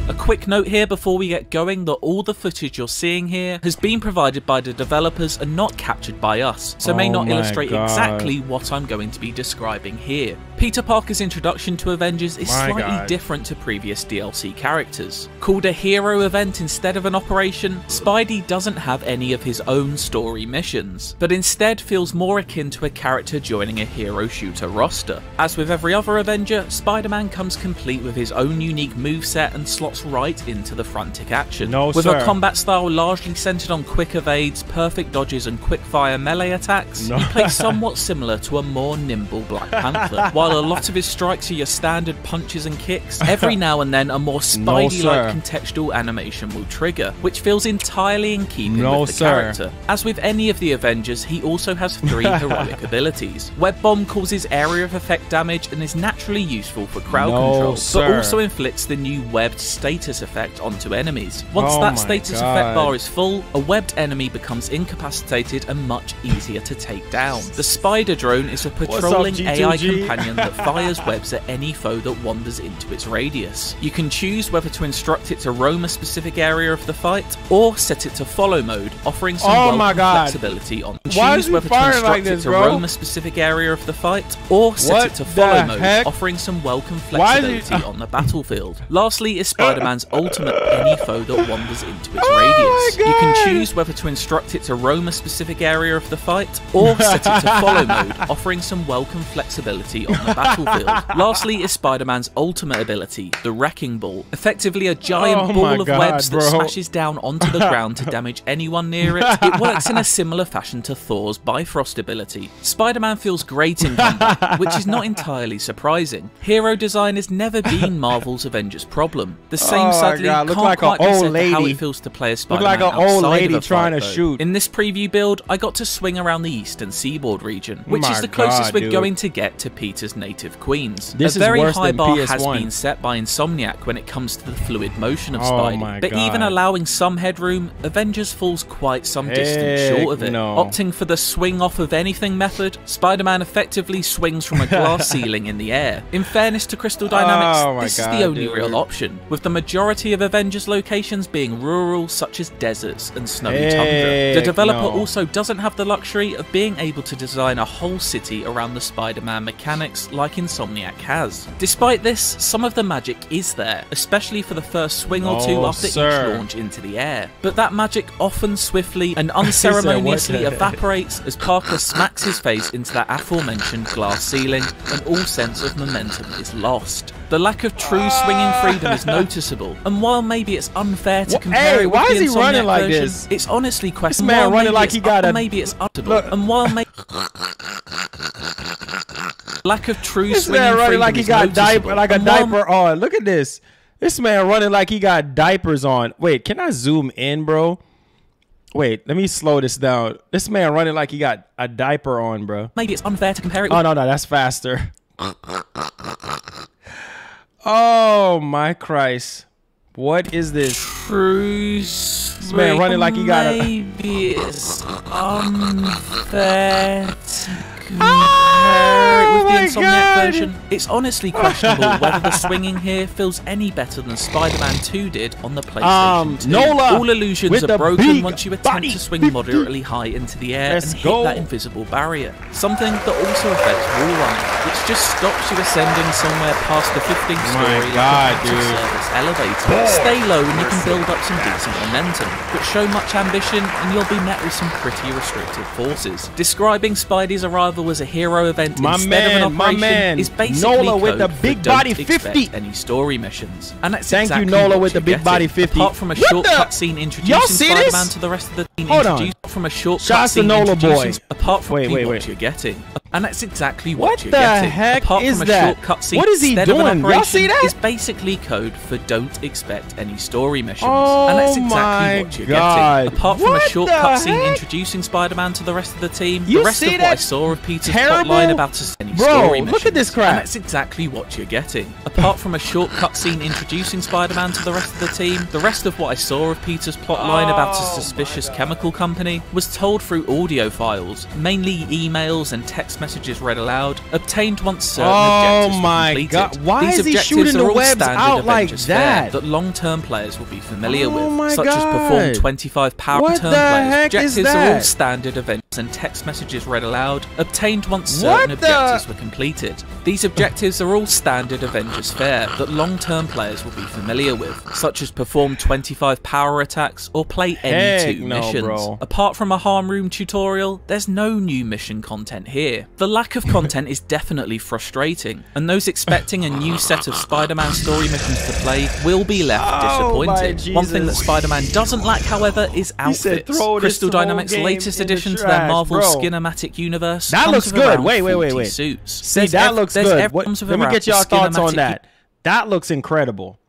A quick note here before we get going that all the footage you're seeing here has been provided by the developers and not captured by us, so may not illustrate exactly what I'm going to be describing here. Peter Parker's introduction to Avengers is slightly different to previous DLC characters. Called a hero event instead of an operation, Spidey doesn't have any of his own story missions, but instead feels more akin to a character joining a hero shooter roster. As with every other Avenger, Spider-Man comes complete with his own unique moveset and slots right into the frantic action. With a combat style largely centered on quick evades, perfect dodges and quick-fire melee attacks, he plays somewhat similar to a more nimble Black Panther. While a lot of his strikes are your standard punches and kicks, every now and then a more Spidey-like contextual animation will trigger, which feels entirely in keeping with the character. As with any of the Avengers, he also has 3 heroic abilities. Web Bomb causes area of effect damage and is naturally useful for crowd control, but also inflicts the new webbed status effect onto enemies. Once that status effect bar is full, a webbed enemy becomes incapacitated and much easier to take down. The Spider Drone is a patrolling AI companion that fires webs at any foe that wanders into its radius. You can choose whether to instruct it to roam a specific area of the fight, or set it to follow mode, offering some welcome flexibility on. Choose whether to instruct it to roam a specific area of the fight, or set it to follow mode, offering some welcome flexibility on the battlefield. Lastly is Spider-Man's ultimate any foe that wanders into its radius. You can choose whether to instruct it to roam a specific area of the fight, or set it to follow mode, offering some welcome flexibility on the battlefield. Lastly is Spider-Man's ultimate ability, the Wrecking Ball, effectively a giant ball of webs that smashes down onto the ground to damage anyone near it. It works in a similar fashion to Thor's Bifrost ability. Spider-Man feels great in combat, which is not entirely surprising. Hero design has never been Marvel's Avengers problem. The same sadly can't quite be said for how it feels to play as Spider-Man outside of a fight, though. In this preview build, I got to swing around the eastern seaboard region, which is the closest we're going to get to Peter's native Queens. A very high bar has been set by Insomniac when it comes to the fluid motion of Spidey, but even allowing some headroom, Avengers falls quite some distance short of it. Opting for the swing off of anything method, Spider-Man effectively swings from a glass ceiling in the air. In fairness to Crystal Dynamics, this is the only real option, with the majority of Avengers locations being rural, such as deserts and snowy tundra. The developer also doesn't have the luxury of being able to design a whole city around the Spider-Man mechanics like Insomniac has. Despite this, some of the magic is there, especially for the first swing or two after each launch into the air. But that magic often swiftly and unceremoniously evaporates as Parker smacks his face into that aforementioned glass ceiling and all sense of momentum is lost. The lack of true swinging freedom is noticeable, and while maybe it's unfair to compare it with the Insomniac version, it's honestly questionable. This man running like he got a... Maybe it's and while maybe lack of true swinging freedom running like he got diaper, like a diaper on. Look at this. This man running like he got diapers on. Wait, can I zoom in, bro? Wait, let me slow this down. This man running like he got a diaper on, bro. Maybe it's unfair to compare it with... Oh, no, that's faster. Oh, my Christ. What is this? This man running like he got a... Maybe it's unfair to compare it with the Insomniac version. It's honestly questionable whether the swinging here feels any better than Spider-Man 2 did on the PlayStation 2. Nola, all illusions are broken once you attempt to swing moderately high into the air and hit that invisible barrier. Something that also affects wall running, which just stops you ascending somewhere past the 15th story like a service elevator. Stay low and you can build up some decent momentum, but show much ambition and you'll be met with some pretty restrictive forces. Describing Spidey's arrival as a hero event instead of an operation is basically Nola with the big body 50 any story missions. And that's Thank exactly you, Nola, what with the big body 50. Apart from a short cutscene introducing Spider-Man to the rest of the team, Hold on. from a short Shots to cutscene Nola boy. apart from wait. what you're getting. And that's exactly what you're the getting. heck Apart is from a that? short cutscene, What is he instead of an doing? Y'all operation, see that? is basically code for don't expect any story missions. Oh and that's my exactly what you're God. getting. Apart from a What short the cutscene heck? introducing Spider-Man to the rest of the team, You the rest see of what I that saw of Peter's terrible? plotline about any Bro, story look missions. at this crap. And that's exactly what you're getting. Apart from a short cutscene introducing Spider-Man to the rest of the team, the rest of what I saw of Peter's plotline about a suspicious chemical company was told through audio files, mainly emails and text messages read aloud, obtained once certain objectives were completed. God. Why These is he objectives shooting are the all webs standard out like Avengers fare that? long-term players will be familiar Oh my with, such as God. perform 25 power What return the players. heck is Objectives are all that? standard events and text messages read aloud, obtained once certain What the- objectives were completed. These objectives are all standard Avengers fare that long-term players will be familiar with, such as perform 25 power attacks or play any Heck 2 no, missions. bro. Apart from a harm room tutorial, there's no new mission content here. The lack of content is definitely frustrating, and those expecting a new set of Spider-Man story missions to play will be left Oh, my disappointed. One thing that Jesus. Spider-Man doesn't lack, however, is said outfits. throw this Crystal whole Dynamics' game latest in the addition to trash, their Marvel bro. Cinematic Universe That comes looks with good. around Wait. 40 suits. See, There's that looks there's good. comes with Let me around get y'all thoughts on Cinematic that. That looks incredible.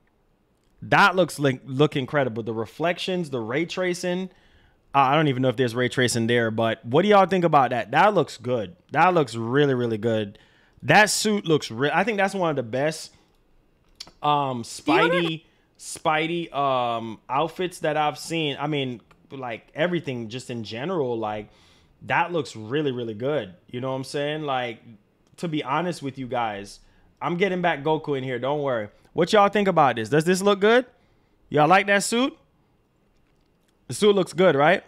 That looks look incredible. The reflections, the ray tracing. I don't even know if there's ray tracing there, but what do y'all think about that? That looks good. That looks really, really good. That suit looks I think that's one of the best Spidey outfits that I've seen. I mean, like everything just in general, like that looks really, really good. You know what I'm saying? Like, to be honest with you guys, I'm getting back Goku in here. Don't worry. What y'all think about this? Does this look good? Y'all like that suit? The suit looks good, right?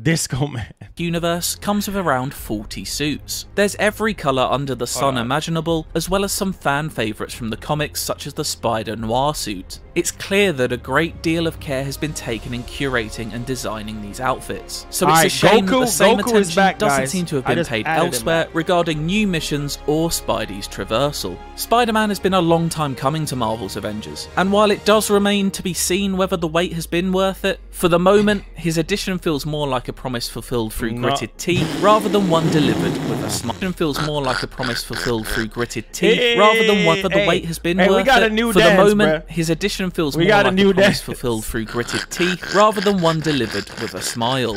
Disco Man. Universe comes with around 40 suits. There's every colour under the sun imaginable, as well as some fan favourites from the comics such as the Spider Noir suit. It's clear that a great deal of care has been taken in curating and designing these outfits. So it's a shame that the same attention doesn't seem to have been paid elsewhere regarding new missions or Spidey's traversal. Spider-Man has been a long time coming to Marvel's Avengers, and while it does remain to be seen whether the wait has been worth it, for the moment his addition feels more like a promise fulfilled through gritted teeth rather than one delivered with a smile. It feels more like a promise fulfilled through gritted teeth rather than one for the wait has been worth it. For the moment, his addition feels more like a promise fulfilled through gritted teeth rather than one delivered with a smile.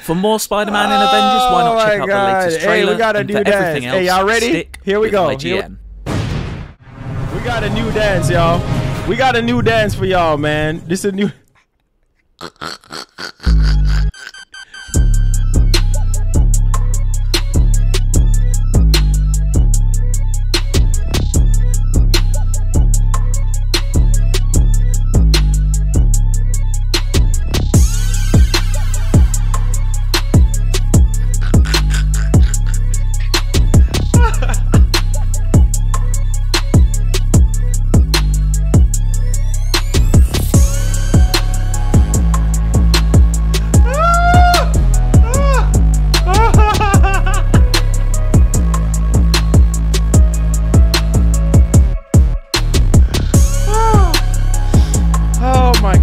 For more Spider-Man in Avengers, why not check out the latest trailer? We got a and new for dance. everything else, Hey, y'all ready? stick Here we with go. IGN. We got a new dance, y'all. We got a new dance for y'all, man. This is a new...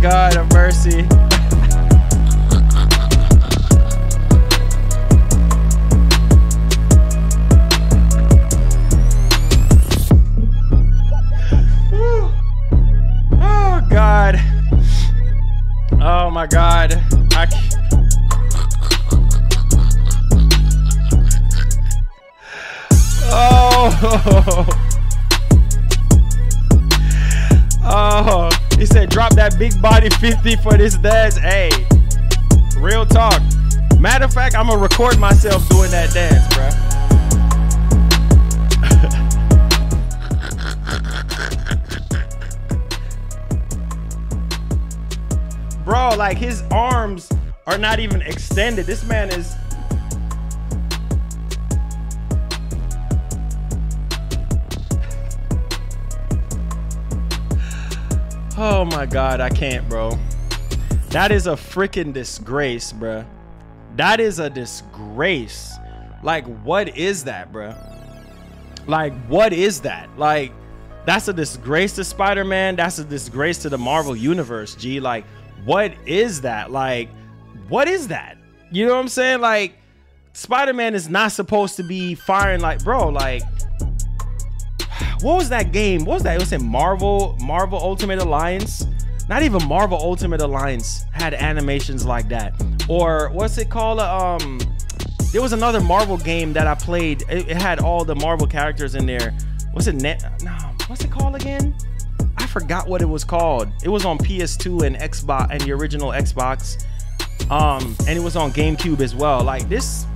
God of mercy. Oh God. Oh my God. Oh, he said drop that big body 50 for this dance. Hey, real talk. Matter of fact, I'm gonna record myself doing that dance, bruh. Bro, like his arms are not even extended. This man is... Oh my God, I can't, bro. That is a freaking disgrace, bruh. That is a disgrace. Like, what is that, bruh? Like, what is that? Like, that's a disgrace to Spider-Man. That's a disgrace to the Marvel Universe, G. Like, what is that? Like, what is that? You know what I'm saying? Like, Spider-Man is not supposed to be firing like, bro, like, what was that game? What was that? It was in Marvel Ultimate Alliance. Not even Marvel Ultimate Alliance had animations like that. Or what's it called? There was another Marvel game that I played. It had all the Marvel characters in there. What's it? What's it called again? I forgot what it was called. It was on PS2 and Xbox and the original Xbox. And it was on GameCube as well. Like this,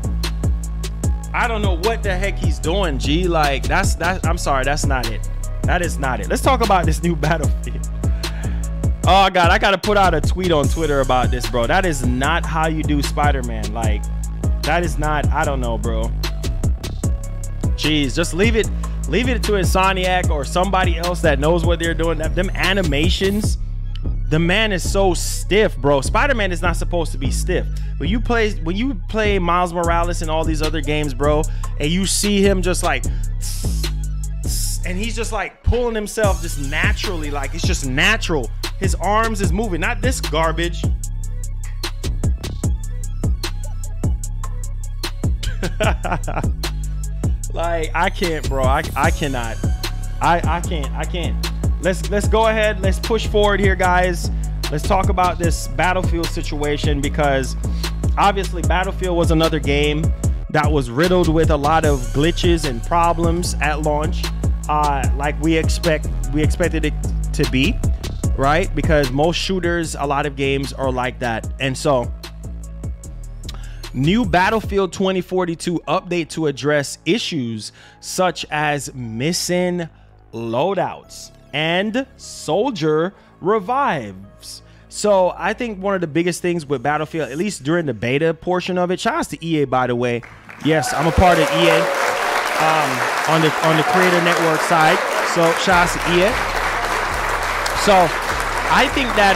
I don't know what the heck he's doing, G. Like I'm sorry, that's not it. That is not it. Let's talk about this new Battlefield. Oh God, I gotta put out a tweet on Twitter about this, bro. That is not how you do Spider-Man. Like, that is not, I don't know, bro. Jeez, just leave it to Insomniac or somebody else that knows what they're doing. Them animations, the man is so stiff, bro. Spider-Man is not supposed to be stiff. When you play Miles Morales and all these other games, bro, and you see him just like, and he's just like pulling himself just naturally, like it's just natural. His arms is moving, not this garbage. Like, I can't, bro. I cannot. I can't. Let's go ahead. Let's push forward here, guys. Let's talk about this Battlefield situation, because obviously Battlefield was another game that was riddled with a lot of glitches and problems at launch, like we expected it to be. Right? Because most shooters, a lot of games are like that. And so, new Battlefield 2042 update to address issues such as missing loadouts and soldier revives. So I think one of the biggest things with Battlefield, at least during the beta portion of it, shout out to EA, by the way. Yes, I'm a part of EA on the Creator Network side. So shout out to EA. So I think that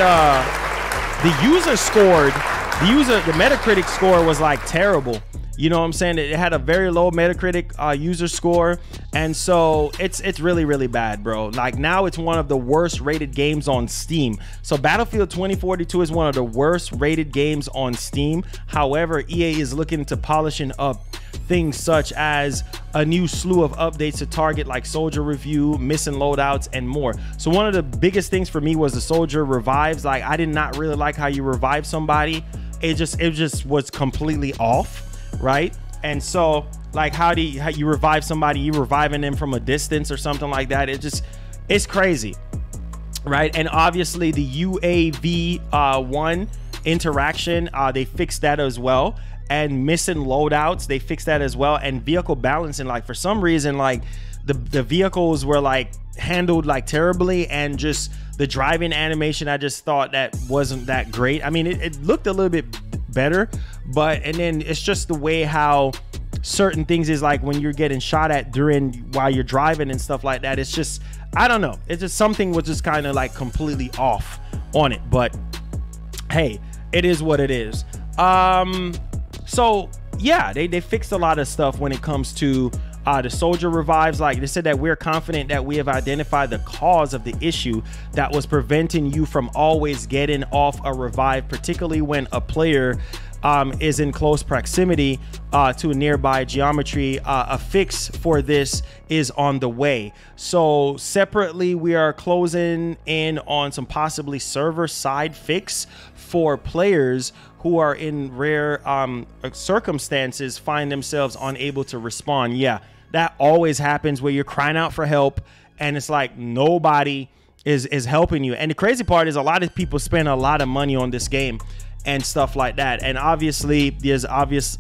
the Metacritic score was like terrible. You know what I'm saying? It had a very low Metacritic user score, and so it's really, really bad, bro. Like, now it's one of the worst rated games on Steam. So Battlefield 2042 is one of the worst rated games on Steam. However, EA is looking to polishing up things such as a new slew of updates to target like soldier review, missing loadouts, and more. So one of the biggest things for me was the soldier revives. Like, I did not really like how you revive somebody. It just was completely off, right? And so, like, how you revive somebody? You reviving them from a distance or something like that. It's crazy, right? And obviously the UAV one interaction, they fixed that as well. And missing loadouts, they fixed that as well. And vehicle balancing, like, for some reason, like the vehicles were like handled like terribly, and just the driving animation, I just thought that wasn't that great. I mean, it looked a little bit better, and then it's just the way how certain things is, like when you're getting shot at while you're driving and stuff like that. It's just, I don't know, it's just something was just kind of like completely off on it. But hey, it is what it is. So yeah, they fixed a lot of stuff when it comes to the soldier revives. Like, they said that we're confident that we have identified the cause of the issue that was preventing you from always getting off a revive, particularly when a player is in close proximity to a nearby geometry. A fix for this is on the way. So separately, we are closing in on some possibly server side fix for players who are in rare circumstances find themselves unable to respond. Yeah, that always happens where you're crying out for help and it's like nobody is helping you. And the crazy part is a lot of people spend a lot of money on this game and stuff like that. And obviously there's obvious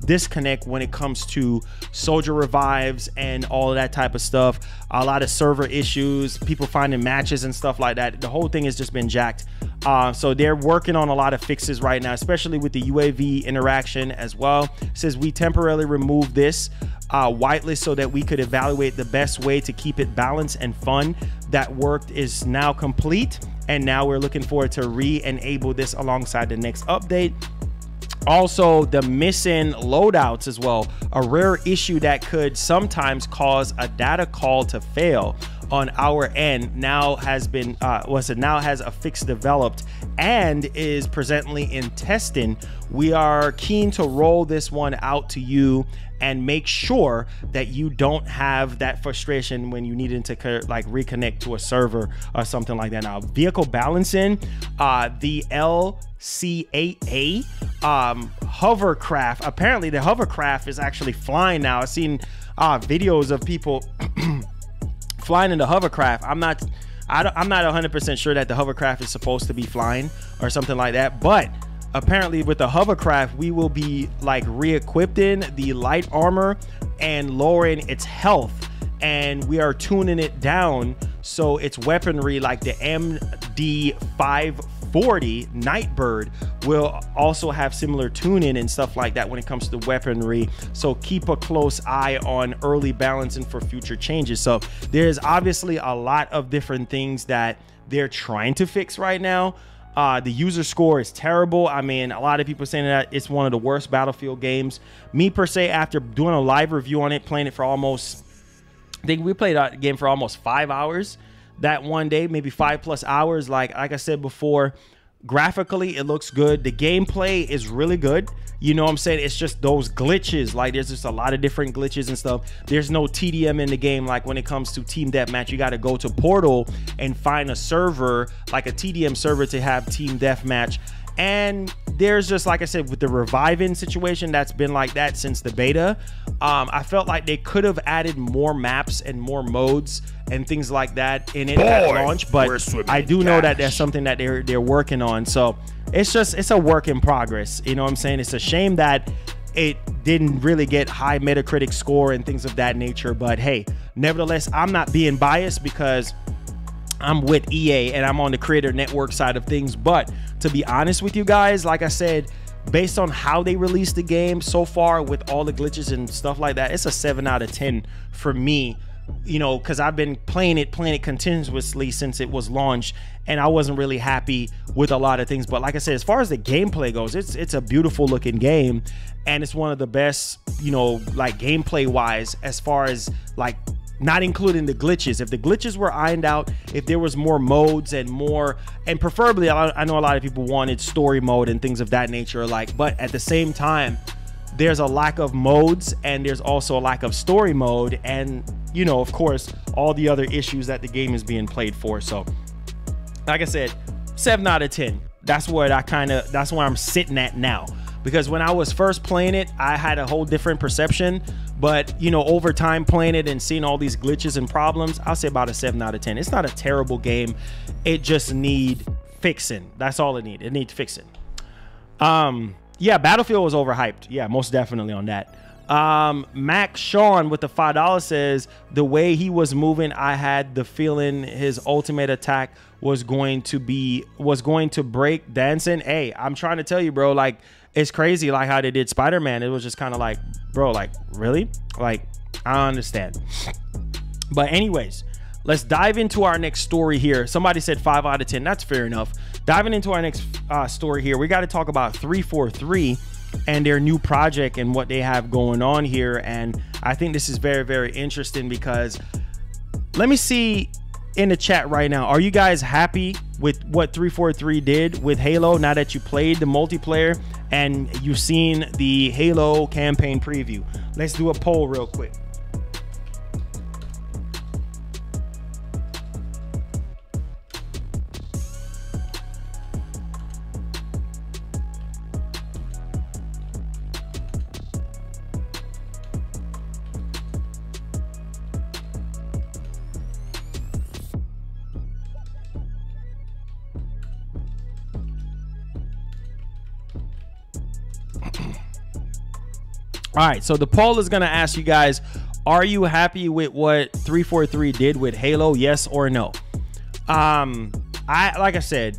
disconnect when it comes to soldier revives and all of that type of stuff. A lot of server issues, people finding matches and stuff like that. The whole thing has just been jacked. So they're working on a lot of fixes right now, especially with the UAV interaction as well. It says we temporarily removed this whitelist so that we could evaluate the best way to keep it balanced and fun. That work is now complete, and now we're looking forward to re-enable this alongside the next update. Also, the missing loadouts as well, a rare issue that could sometimes cause a data call to fail. on our end now has been now has a fix developed and is presently in testing. We are keen to roll this one out to you and make sure that you don't have that frustration when you needed to like reconnect to a server or something like that. Now, vehicle balancing, the LCAA hovercraft, apparently the hovercraft is actually flying now. I've seen videos of people flying in the hovercraft. I'm not 100% sure that the hovercraft is supposed to be flying or something like that, but apparently with the hovercraft we will be like re-equipping the light armor and lowering its health, and we are tuning it down so its weaponry like the MD540 Nightbird will also have similar tuning and stuff like that when it comes to weaponry. So keep a close eye on early balancing for future changes. So there's obviously a lot of different things that they're trying to fix right now. The user score is terrible. I mean, a lot of people saying that it's one of the worst Battlefield games. Me per se, after doing a live review on it, playing it for almost, I think we played that game for almost 5 hours that one day, maybe 5+ hours. Like I said before, graphically it looks good. The gameplay is really good. You know what I'm saying? It's just those glitches. Like there's just a lot of different glitches and stuff. There's no TDM in the game. Like when it comes to team deathmatch, you got to go to Portal and find a server, like a TDM server, to have team deathmatch. And there's just, like I said, with the reviving situation, that's been like that since the beta. I felt like they could have added more maps and more modes and things like that in it at launch, but I do know that that's something that they're working on. So it's a work in progress. You know what I'm saying? It's a shame that it didn't really get high Metacritic score and things of that nature, but hey, nevertheless, I'm not being biased because I'm with EA and I'm on the creator network side of things. But to be honest with you guys, like I said, based on how they released the game so far with all the glitches and stuff like that, it's a 7 out of 10 for me. You know, because I've been playing it continuously since it was launched, and I wasn't really happy with a lot of things. But like I said, as far as the gameplay goes, it's a beautiful looking game, and it's one of the best, you know, like gameplay wise, as far as like not including the glitches. If the glitches were ironed out, if there was more modes and more, and preferably, I know a lot of people wanted story mode and things of that nature, like, but at the same time, there's a lack of modes and there's also a lack of story mode, and you know, of course, all the other issues that the game is being played for. So like I said, 7 out of 10. That's where that's where I'm sitting at now, because when I was first playing it, I had a whole different perception, but you know, over time playing it and seeing all these glitches and problems, I'll say about a 7 out of 10. It's not a terrible game, it just need fixing. That's all it needs fixing. Yeah, Battlefield was overhyped. Yeah, most definitely on that. Mac Sean with the $5 says, the way he was moving, I had the feeling his ultimate attack was going to break dancing. Hey, I'm trying to tell you, bro, like, it's crazy like how they did Spider-Man. It was just kind of like, bro, like, really? Like, I don't understand. But anyways, let's dive into our next story here. Somebody said 5 out of 10. That's fair enough. Diving into our next story here, we got to talk about 343 and their new project and what they have going on here. And I think this is very, very interesting, because let me see in the chat right now, are you guys happy with what 343 did with Halo now that you played the multiplayer and you've seen the Halo campaign preview? Let's do a poll real quick. All right, so the poll is going to ask you guys, are you happy with what 343 did with Halo, yes or no? Like I said,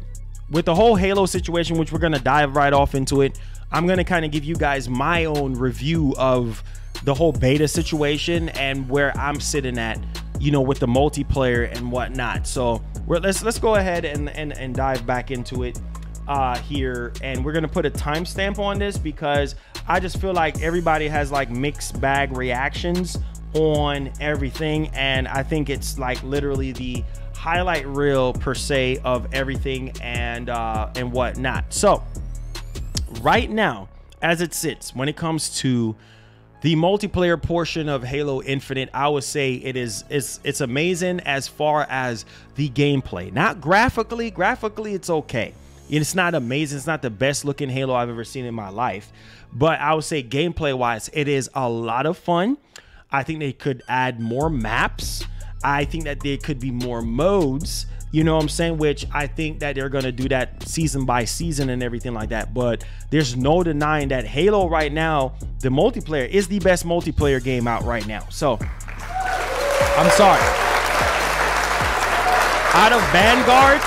with the whole Halo situation, which we're going to dive right off into it, I'm going to kind of give you guys my own review of the whole beta situation and where I'm sitting at, you know, with the multiplayer and whatnot. So let's go ahead and dive back into it here, and we're gonna put a timestamp on this because I just feel like everybody has like mixed bag reactions on everything, and I think it's like literally the highlight reel per se of everything and whatnot. So right now, as it sits, when it comes to the multiplayer portion of Halo Infinite, I would say it's amazing as far as the gameplay. Not graphically. Graphically, it's okay. It's not amazing. It's not the best looking Halo I've ever seen in my life. But I would say gameplay wise, it is a lot of fun. I think they could add more maps. I think that there could be more modes, you know what I'm saying? Which I think that they're going to do that season by season and everything like that. But there's no denying that Halo right now, the multiplayer is the best multiplayer game out right now. So I'm sorry. Out of Vanguard,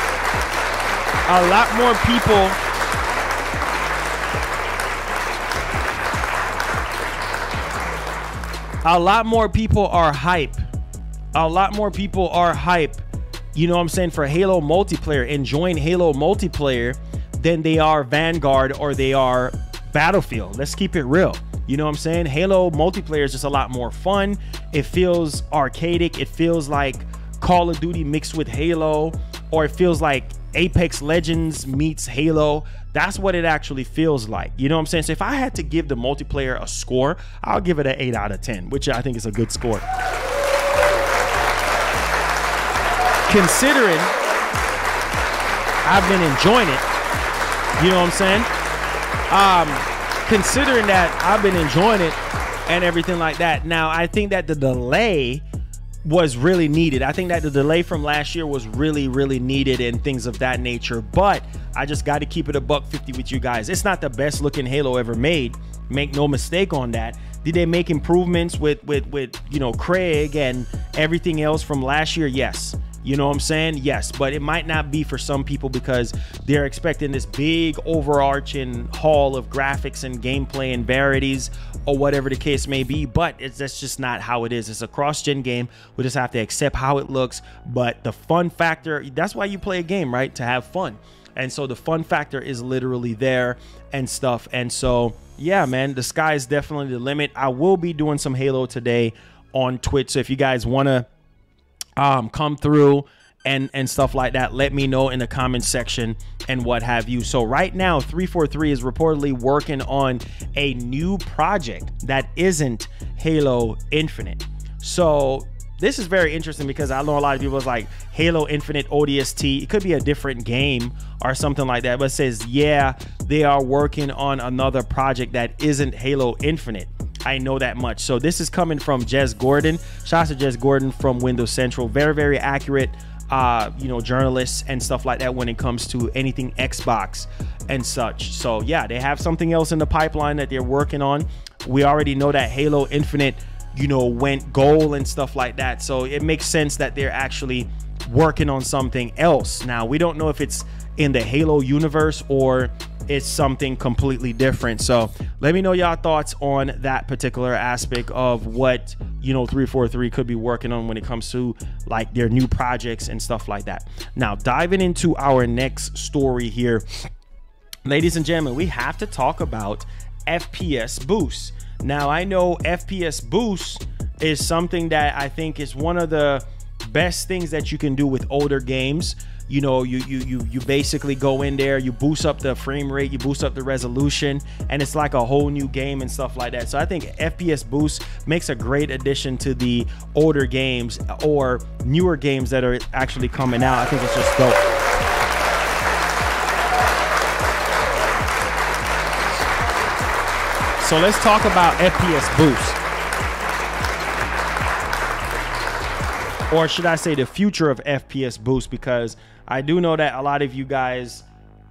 a lot more people are hype. A lot more people are hype, you know what I'm saying, for Halo multiplayer, enjoying Halo multiplayer than they are Vanguard or they are Battlefield. Let's keep it real. You know what I'm saying? Halo multiplayer is just a lot more fun. It feels arcadic. It feels like Call of Duty mixed with Halo, or it feels like Apex Legends meets Halo. That's what it actually feels like. You know what I'm saying? So if I had to give the multiplayer a score, I'll give it an 8 out of 10, which I think is a good score. Considering I've been enjoying it, you know what I'm saying? Considering that I've been enjoying it and everything like that. Now, I think that the delay was really needed. I think that the delay from last year was really, really needed and things of that nature. But I just got to keep it a $150 with you guys. It's not the best looking Halo ever made. Make no mistake on that. Did they make improvements with you know, Craig and everything else from last year? Yes. You know what I'm saying? Yes, but it might not be for some people because they're expecting this big overarching haul of graphics and gameplay and varieties or whatever the case may be. But that's just not how it is. It's a cross-gen game. We just have to accept how it looks. But the fun factor, that's why you play a game, right? To have fun. And so the fun factor is literally there and stuff. And so, yeah, man, the sky is definitely the limit. I will be doing some Halo today on Twitch. So if you guys want to come through and stuff like that, let me know in the comment section and what have you. So right now 343 is reportedly working on a new project that isn't Halo Infinite. So this is very interesting because I know a lot of people is like Halo Infinite ODST. It could be a different game or something like that, but it says, yeah, they are working on another project that isn't Halo Infinite. I know that much. So this is coming from Jez Gordon. Shout out to Jez Gordon from Windows Central. Very, very accurate, you know, journalists and stuff like that when it comes to anything Xbox and such. So yeah, they have something else in the pipeline that they're working on. We already know that Halo Infinite, you know, went gold and stuff like that. So it makes sense that they're actually working on something else. Now, we don't know if it's in the Halo universe or it's something completely different. So let me know y'all thoughts on that particular aspect of what, you know, 343 could be working on when it comes to like their new projects and stuff like that. Now, diving into our next story here, ladies and gentlemen, we have to talk about FPS boost. Now, I know FPS boost is something that I think is one of the best things that you can do with older games. You know, you basically go in there, you boost up the frame rate, you boost up the resolution, and it's like a whole new game and stuff like that. So I think FPS boost makes a great addition to the older games or newer games that are actually coming out. I think it's just dope. So let's talk about FPS boost. Or should I say the future of FPS boost, because I do know that a lot of you guys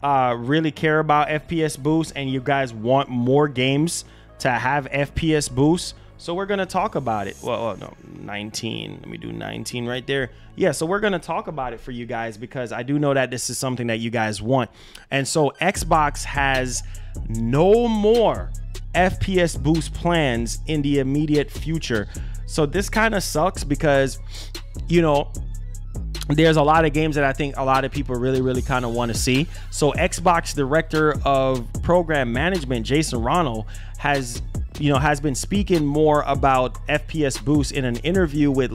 really care about FPS boost and you guys want more games to have FPS boost. So we're going to talk about it. Well, no, 19. Let me do 19 right there. Yeah, so we're going to talk about it for you guys because I do know that this is something that you guys want. And so Xbox has no more FPS boost plans in the immediate future. So this kind of sucks because, you know, there's a lot of games that I think a lot of people really kind of want to see. So Xbox Director of Program Management, Jason Ronald, has has been speaking more about FPS boost in an interview with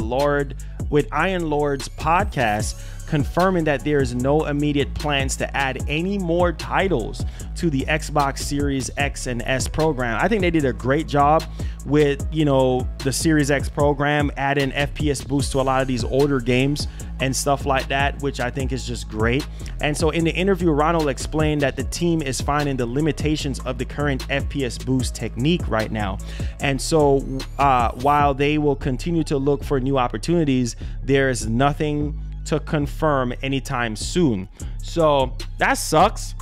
Iron Lord's podcast, confirming that there is no immediate plans to add any more titles to the Xbox Series X and S program. I think they did a great job with, the Series X program, adding FPS boost to a lot of these older games and stuff like that, which I think is just great. And so in the interview, Ronald explained that the team is finding the limitations of the current FPS boost technique right now. And so while they will continue to look for new opportunities, there is nothing to confirm anytime soon. So that sucks,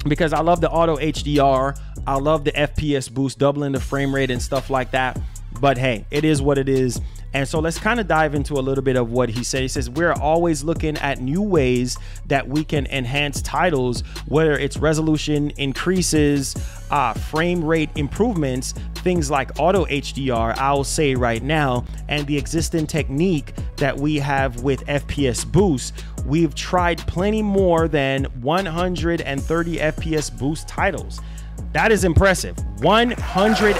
because I love the auto HDR, I love the FPS boost, doubling the frame rate and stuff like that. But hey, it is what it is. And so let's kind of dive into a little bit of what he said. He says, we're always looking at new ways that we can enhance titles, whether it's resolution increases, frame rate improvements, things like auto HDR, I'll say right now, and the existing technique that we have with FPS boost. We've tried plenty more than 130 FPS boost titles. That is impressive. 130.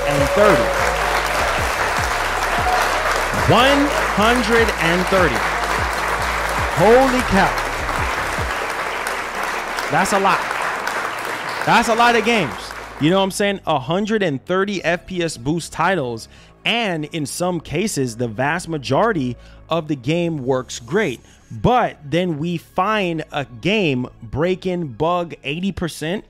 130. Holy cow. That's a lot. That's a lot of games. You know what I'm saying? 130 FPS boost titles. And in some cases, the vast majority of the game works great. But then we find a game breaking bug 80%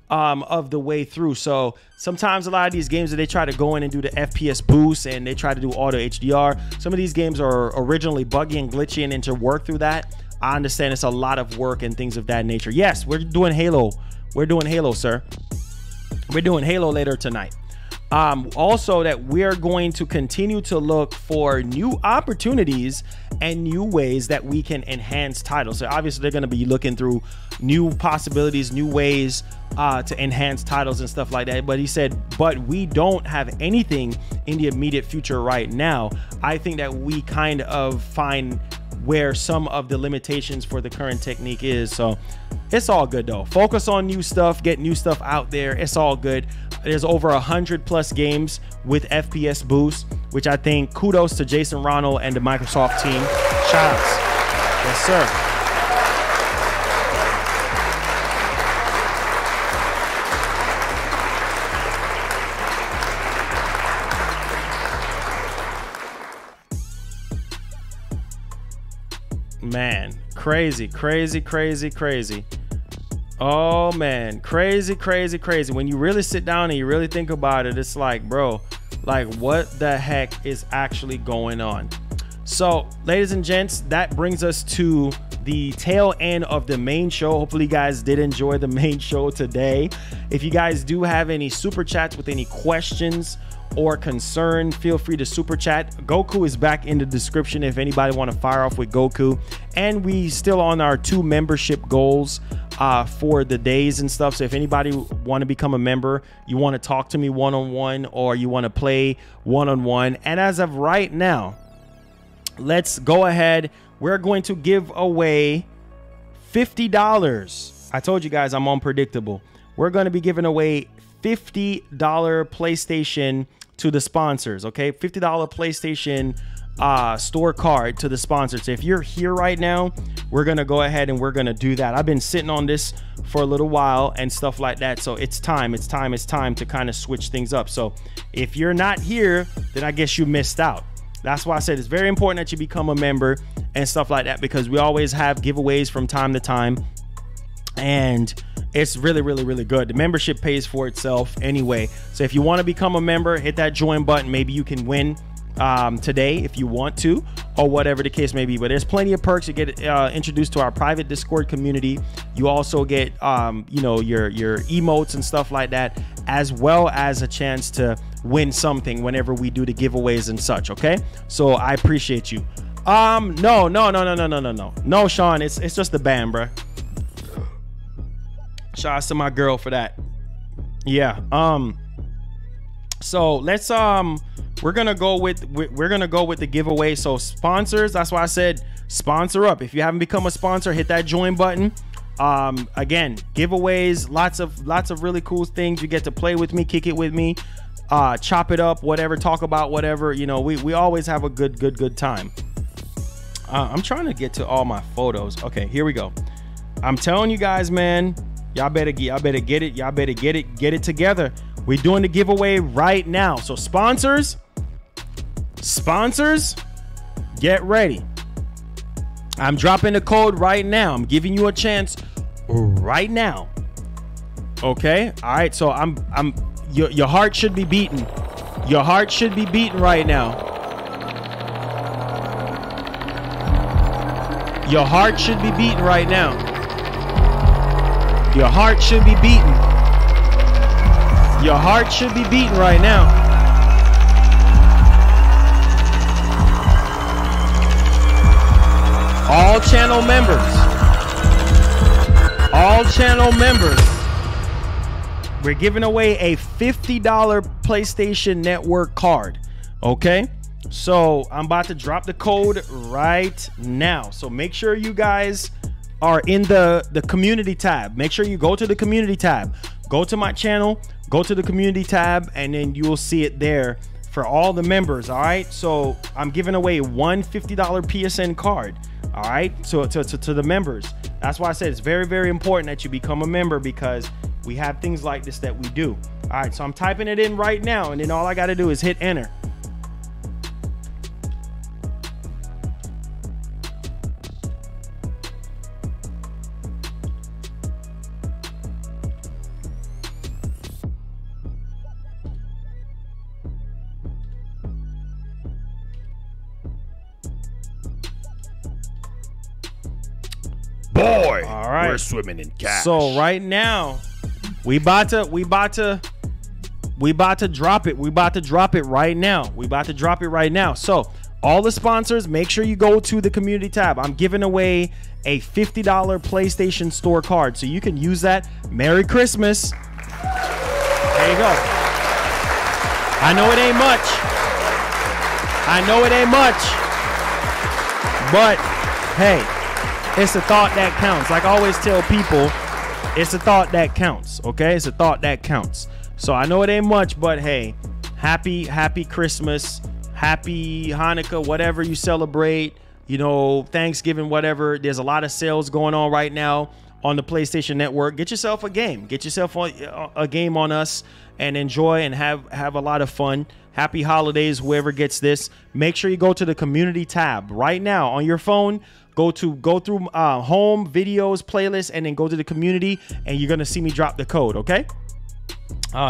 of the way through. So sometimes a lot of these games that they try to go in and do the FPS boost and they try to do auto HDR, some of these games are originally buggy and glitchy, and then to work through that, I understand it's a lot of work and things of that nature. Yes, we're doing Halo. We're doing Halo, sir. We're doing Halo later tonight. Also, that we're going to continue to look for new opportunities and new ways that we can enhance titles. So obviously they're going to be looking through new possibilities, new ways to enhance titles and stuff like that. But he said, but we don't have anything in the immediate future right now. I think that we kind of find where some of the limitations for the current technique is. So it's all good though. Focus on new stuff, get new stuff out there. It's all good. There's over 100+ games with FPS boost, which I think kudos to Jason Ronald and the Microsoft team. Shout outs. Yes, sir. Man, crazy. Oh man, crazy. When you really sit down and you really think about it, it's like, bro, like what the heck is actually going on? So ladies and gents, that brings us to the tail end of the main show. Hopefully you guys did enjoy the main show today. If you guys do have any super chats with any questions or concern, feel free to super chat. Goku is back in the description if anybody want to fire off with Goku. And we still on our 2 membership goals for the days and stuff. So if anybody want to become a member, you want to talk to me one-on-one, or you want to play one-on-one, and as of right now, let's go ahead. We're going to give away $50. I told you guys I'm unpredictable. We're going to be giving away $50 PlayStation to the sponsors. Okay, $50 PlayStation store card to the sponsors. So if you're here right now, we're gonna go ahead and we're gonna do that. I've been sitting on this for a little while and stuff like that, so it's time to kind of switch things up. So if you're not here, then I guess you missed out. That's why I said it's very important that you become a member and stuff like that, because we always have giveaways from time to time, and it's really good. The membership pays for itself anyway. So if you want to become a member, hit that join button. Maybe you can win today if you want to, or whatever the case may be. But there's plenty of perks. You get introduced to our private Discord community. You also get you know, your emotes and stuff like that, as well as a chance to win something whenever we do the giveaways and such. Okay, so I appreciate you. No, Sean, it's just the band, bruh. Shout out to my girl for that. Yeah. So let's we're gonna go with the giveaway. So sponsors, that's why I said sponsor up. If you haven't become a sponsor, hit that join button. Again, giveaways, lots of really cool things. You get to play with me, kick it with me, chop it up, whatever, talk about whatever. You know, we always have a good time. I'm trying to get to all my photos. Okay, here we go. I'm telling you guys, man, y'all better get it together. We're doing the giveaway right now. So sponsors, get ready. I'm dropping the code right now. I'm giving you a chance right now. Okay, all right. So your heart should be beating. Your heart should be beating right now. Your heart should be beating right now. Your heart should be beating. Your heart should be beating right now. All channel members. All channel members. We're giving away a $50 PlayStation Network card. Okay? So I'm about to drop the code right now. So make sure you guys are in the community tab. Make sure you go to the community tab. Go to my channel, go to the community tab, and then you will see it there for all the members. All right. So I'm giving away one $50 PSN card. All right. So to the members. That's why I said it's very important that you become a member, because we have things like this that we do. All right. So I'm typing it in right now, and then all I got to do is hit enter. Boy, all right, we're swimming in cash. So right now, we about to drop it. We about to drop it right now. We about to drop it right now. So all the sponsors, make sure you go to the community tab. I'm giving away a $50 PlayStation Store card, so you can use that. Merry Christmas. There you go. I know it ain't much. I know it ain't much. But hey, it's a thought that counts. Like I always tell people, it's a thought that counts. Okay, it's a thought that counts. So I know it ain't much, but hey, happy Christmas, happy Hanukkah, whatever you celebrate, you know, Thanksgiving, whatever. There's a lot of sales going on right now on the PlayStation Network. Get yourself a game. Get yourself a game on us and enjoy and have a lot of fun. Happy holidays, whoever gets this. Make sure you go to the community tab right now on your phone. Go through home, videos, playlists, and then go to the community, and you're gonna see me drop the code. Okay.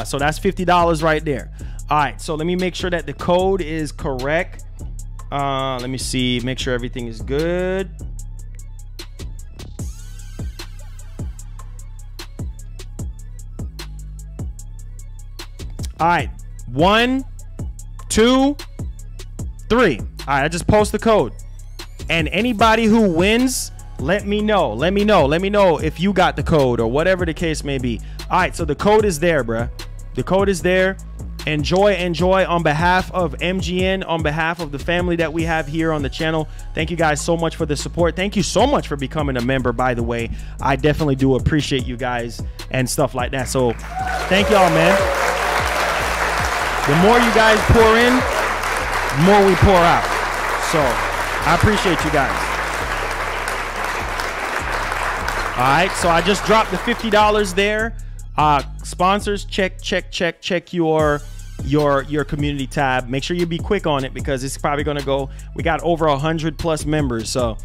So that's $50 right there. All right. So let me make sure that the code is correct. Let me see. Make sure everything is good. All right. 1, 2, 3. All right. I just post the code. And anybody who wins, let me know. Let me know if you got the code or whatever the case may be. All right, so the code is there, bruh. The code is there. Enjoy on behalf of MGN, on behalf of the family that we have here on the channel. Thank you guys so much for the support. Thank you so much for becoming a member, by the way. I definitely do appreciate you guys and stuff like that. So thank y'all, man. The more you guys pour in, the more we pour out. So I appreciate you guys. All right, so I just dropped the $50 there. Sponsors, check your community tab. Make sure you be quick on it, because it's probably gonna go. We got over 100+ members, so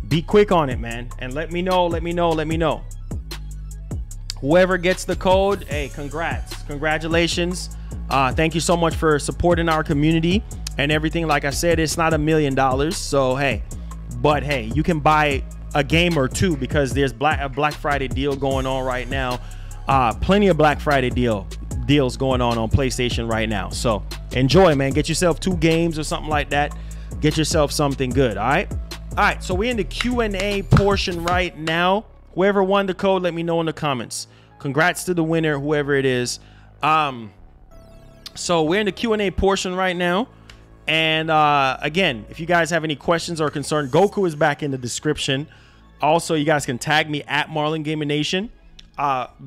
be quick on it, man. And let me know. Whoever gets the code, hey, congratulations. Thank you so much for supporting our community and everything. Like I said, it's not $1 million, so hey, but hey, you can buy a game or two, because there's a Black Friday deal going on right now. Plenty of Black Friday deals going on PlayStation right now. So enjoy, man. Get yourself 2 games or something like that. Get yourself something good. All right. So we're in the Q&A portion right now. Whoever won the code, let me know in the comments. Congrats to the winner, whoever it is. So we're in the Q&A portion right now. And again, if you guys have any questions or concern, Goku is back in the description. Also, you guys can tag me at Marlon Gaming Nation.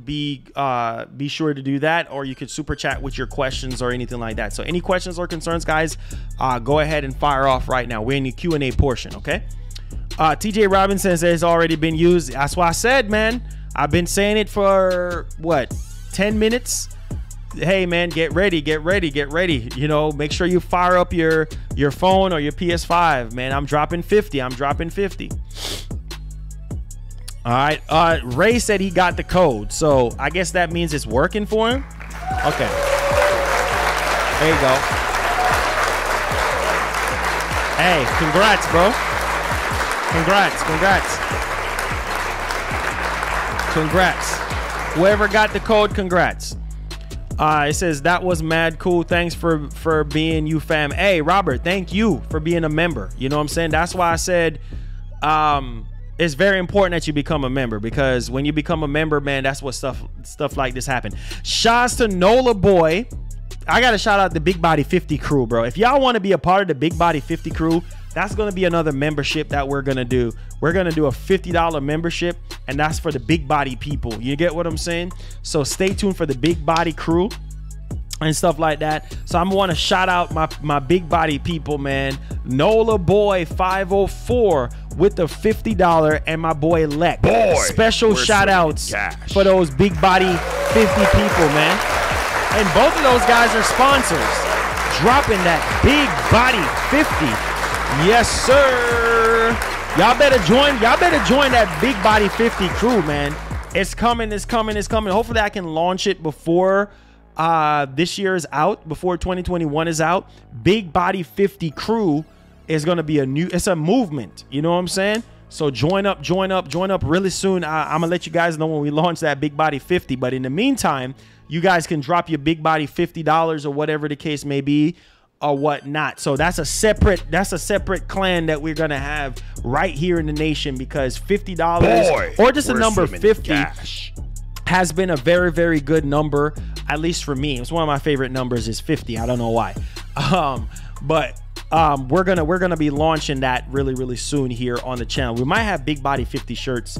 be sure to do that, or you could super chat with your questions or anything like that. So any questions or concerns, guys, go ahead and fire off right now. We're in the Q&A portion, okay? TJ Robinson says it's already been used. That's why I said, man, I've been saying it for what, 10 minutes. Hey man, get ready. You know, make sure you fire up your phone or your PS5, man. I'm dropping 50. All right. Ray said he got the code, so I guess that means it's working for him. Okay. There you go. Hey, congrats, bro. Congrats. Whoever got the code, congrats. It says that was mad cool. Thanks for being you, fam. Hey, Robert, thank you for being a member. You know what I'm saying? That's why I said it's very important that you become a member, because when you become a member, man, that's what stuff like this happen. Shouts to Nola Boy. I gotta shout out the Big Body 50 crew, bro. If y'all want to be a part of the Big Body 50 crew, that's gonna be another membership that we're gonna do. We're gonna do a $50 membership, and that's for the big body people. You get what I'm saying? So stay tuned for the Big Body crew and stuff like that. So I'm want to shout out my big body people, man. Nola Boy 504 with the $50, and my boy Leck. Special shout outs for those big body 50 people, man. And both of those guys are sponsors, dropping that big body 50. Yes, sir. Y'all better join that big body 50 crew, man. It's coming. Hopefully I can launch it before this year is out, before 2021 is out. Big Body 50 crew is going to be it's a movement. You know what I'm saying? So join up really soon. I'm going to let you guys know when we launch that Big Body 50. But in the meantime, you guys can drop your Big Body $50 or whatever the case may be, or whatnot. So that's a separate clan that we're going to have right here in the nation, because $50 or just a number 50 has been a very, very good number, at least for me. It's one of my favorite numbers is 50. I don't know why. But we're gonna be launching that really, really soon here on the channel. We might have Big Body 50 shirts.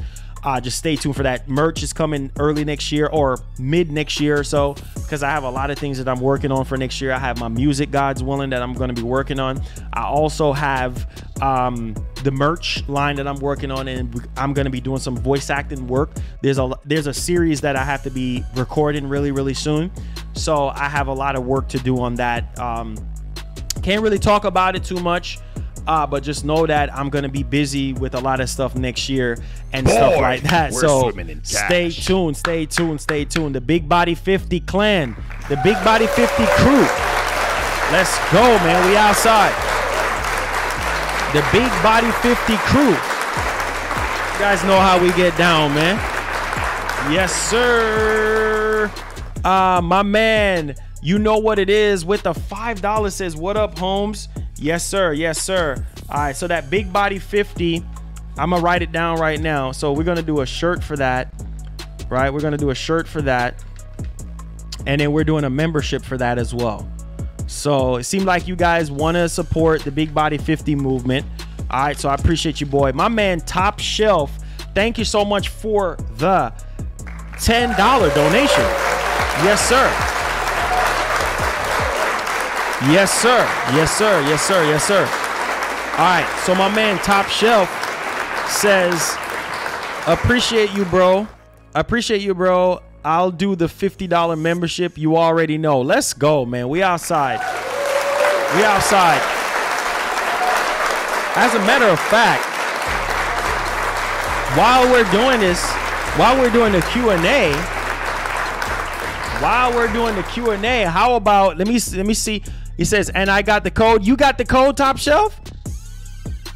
Just stay tuned for that. Merch is coming early next year or mid next year or so, because I have a lot of things that I'm working on for next year. I have my music, God's willing, that I'm going to be working on. I also have the merch line that I'm working on, and I'm going to be doing some voice acting work. There's a series that I have to be recording really, really soon, so I have a lot of work to do on that. Can't really talk about it too much. But just know that I'm going to be busy with a lot of stuff next year and stuff like that. So stay tuned. The Big Body 50 clan, the Big Body 50 crew. Let's go, man. We outside. The Big Body 50 crew. You guys know how we get down, man. Yes, sir. My man, you know what it is with the $5 says, what up, Holmes? Yes, sir. All right, so that Big Body 50, I'm gonna write it down right now. So we're gonna do a shirt for that, right? We're gonna do a shirt for that, and then we're doing a membership for that as well. So it seemed like you guys want to support the Big Body 50 movement. All right, so I appreciate you, boy. My man Top Shelf, thank you so much for the $10 donation. Yes, sir. Yes, sir. All right, so my man Top Shelf says, appreciate you, bro. I'll do the $50 membership. You already know. Let's go, man. We outside. As a matter of fact, while we're doing the Q&A, how about, let me see. He says, and I got the code. You got the code, Top Shelf?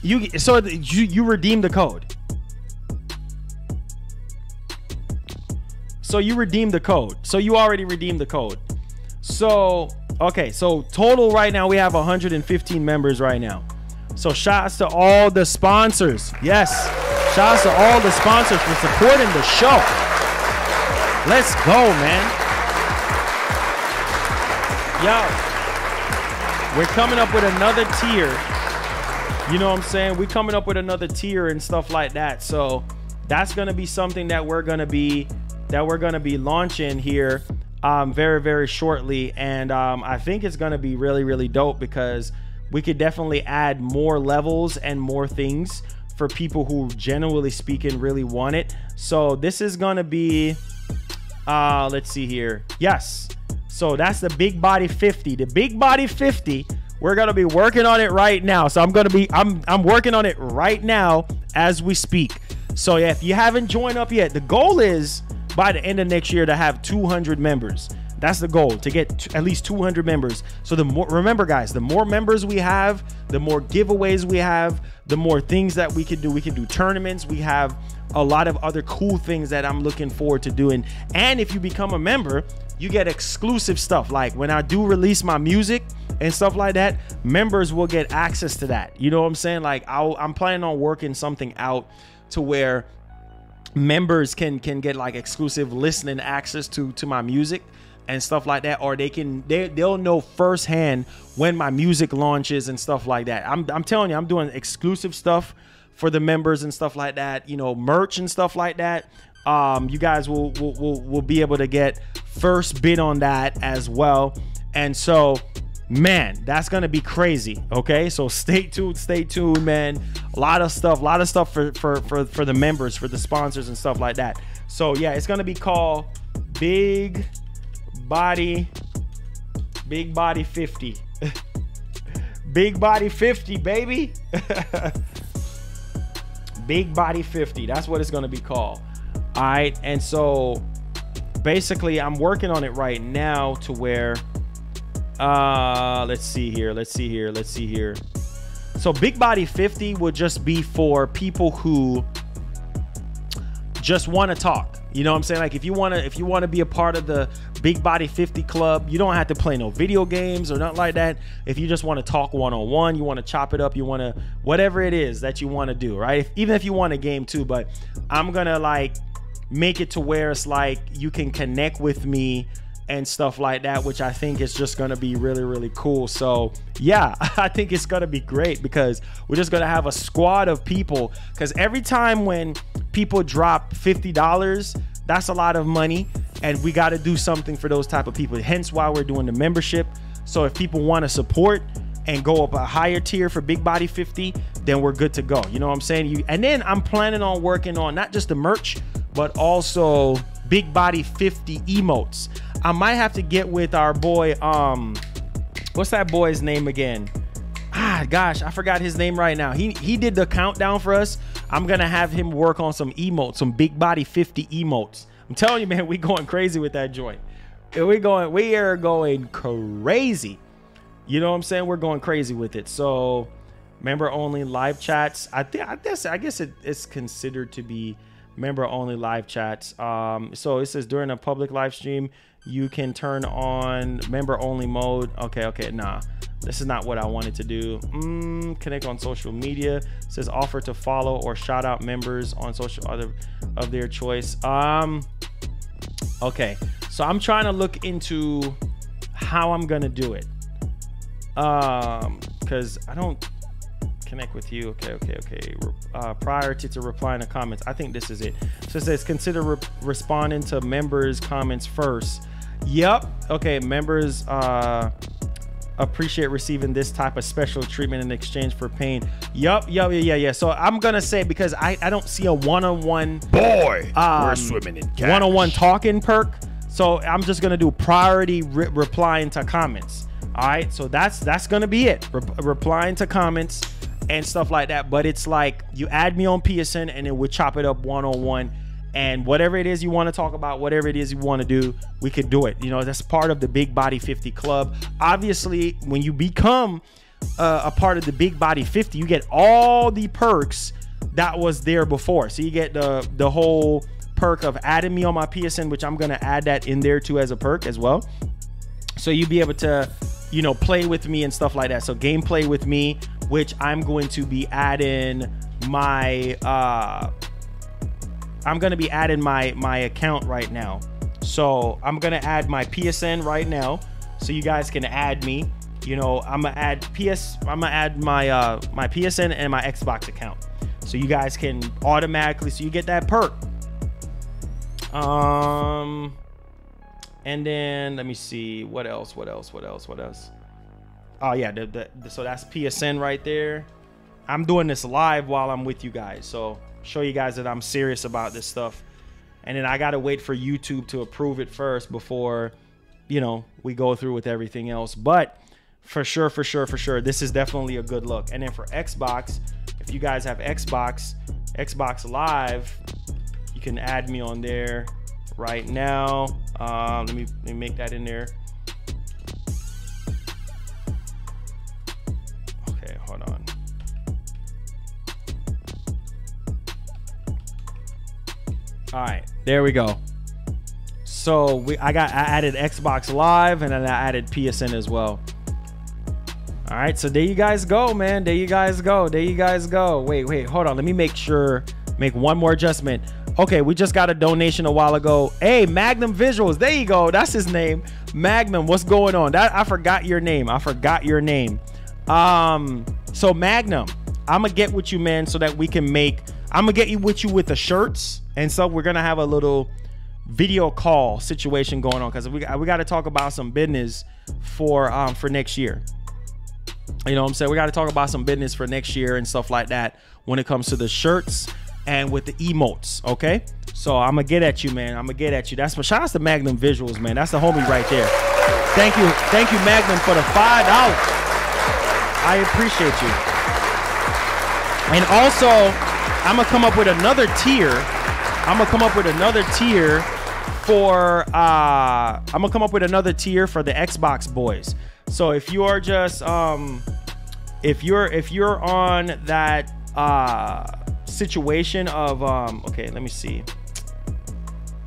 You redeemed the code. So you redeemed the code. So you already redeemed the code. So, okay. So total right now, we have 115 members right now. So shouts to all the sponsors. Yes. Shouts to all the sponsors for supporting the show. Let's go, man. Yo. We're coming up with another tier. You know what I'm saying? We're coming up with another tier and stuff like that. So that's going to be something that we're going to be that we're gonna be launching here very, very shortly, and I think it's gonna be really, really dope because we could definitely add more levels and more things for people who, generally speaking, really want it. So this is gonna be let's see here. Yes, so that's the Big Body 50. The Big Body 50, we're gonna be working on it right now. So I'm working on it right now as we speak. So yeah, if you haven't joined up yet, the goal is by the end of next year to have 200 members. That's the goal, to get at least 200 members. So the more, remember guys, the more members we have, the more giveaways we have, the more things that we can do. We can do tournaments. We have a lot of other cool things that I'm looking forward to doing. And if you become a member, you get exclusive stuff. Like when I do release my music and stuff like that, members will get access to that. You know what I'm saying? Like I'm planning on working something out to where members can get like exclusive listening access to my music and stuff like that, or they'll know firsthand when my music launches and stuff like that. I'm telling you, I'm doing exclusive stuff for the members and stuff like that, you know, merch and stuff like that. You guys will be able to get first bid on that as well. And so, man, that's gonna be crazy. Okay, so stay tuned, man. A lot of stuff for the members, for the sponsors and stuff like that. So yeah, it's gonna be called Big Body 50. Big Body 50, baby. Big Body 50, that's what it's gonna be called. All right, and so basically I'm working on it right now to where let's see here. So Big Body 50 would just be for people who just want to talk. You know what I'm saying? Like if you want to be a part of the Big Body 50 club, you don't have to play no video games or nothing like that. If you just want to talk one-on-one, you want to chop it up, you want to, whatever it is that you want to do, right? Even if you want a game too, but I'm going to like make it to where it's like you can connect with me and stuff like that, which I think is just going to be really, really cool. So yeah, I think it's going to be great because we're just going to have a squad of people, because every time when people drop $50, that's a lot of money, and we got to do something for those type of people. Hence why we're doing the membership. So if people want to support and go up a higher tier for Big Body 50, then we're good to go. You know what I'm saying? And then I'm planning on working on not just the merch, but also Big Body 50 emotes. I might have to get with our boy, what's that boy's name again? Gosh, I forgot his name right now. He did the countdown for us. I'm gonna have him work on some emotes, some Big Body 50 emotes. I'm telling you, man, we going crazy with that joint. We are going crazy. You know what I'm saying? We're going crazy with it. So member only live chats. I guess it's considered to be member only live chats. So it says during a public live stream, you can turn on member only mode. Okay, nah, this is not what I wanted to do. Connect on social media. It says offer to follow or shout out members on social other of their choice. Okay, so I'm trying to look into how I'm gonna do it. Because I don't connect with you. Okay. Prior to replying to comments, I think this is it. So it says consider responding to members' comments first. Yep. Okay, members appreciate receiving this type of special treatment in exchange for paying. Yup. Yeah. So I'm gonna say, because I don't see a one-on-one, boy, we're swimming in cash. One-on-one talking perk. So I'm just gonna do priority replying to comments. All right, so that's gonna be it. Replying to comments and stuff like that. But it's like you add me on PSN and then we chop it up one-on-one, and whatever it is you want to talk about, whatever it is you want to do, we could do it. You know, that's part of the Big Body 50 club. Obviously, when you become a part of the Big Body 50, you get all the perks that was there before. So you get the whole perk of adding me on my PSN, which I'm gonna add that in there too as a perk as well. So you'll be able to, you know, play with me and stuff like that. So gameplay with me, which I'm going to be adding my my account right now. So I'm gonna add my PSN right now, so you guys can add me. You know, I'm gonna add my my PSN and my Xbox account, so you guys can automatically, so you get that perk. And then let me see what else. Oh yeah, so that's PSN right there. I'm doing this live while I'm with you guys, so show you guys that I'm serious about this stuff. And then I gotta wait for YouTube to approve it first before, you know, we go through with everything else. But for sure, this is definitely a good look. And then for Xbox, if you guys have Xbox Live, you can add me on there right now. Let me make that in there. Okay, hold on. All right, there we go. So I added Xbox Live, and then I added PSN as well. All right, so there you guys go, man. There you guys go. Wait, hold on. Let me make one more adjustment. Okay, we just got a donation a while ago. Hey, Magnum Visuals. There you go. That's his name. Magnum, what's going on? I forgot your name. So Magnum, I'm gonna get with you, man, so that we can I'm gonna get you with the shirts and stuff. We're gonna have a little video call situation going on because we got to talk about some business for next year. You know what I'm saying? We got to talk about some business for next year and stuff like that when it comes to the shirts and with the emotes. Okay, so I'm gonna get at you, man. That's my shout out to Magnum Visuals, man. That's the homie right there. Thank you Magnum, for the $5. I appreciate you. And also, I'm gonna come up with another tier. For the Xbox boys. So if you are just if you're on that situation of okay, let me see.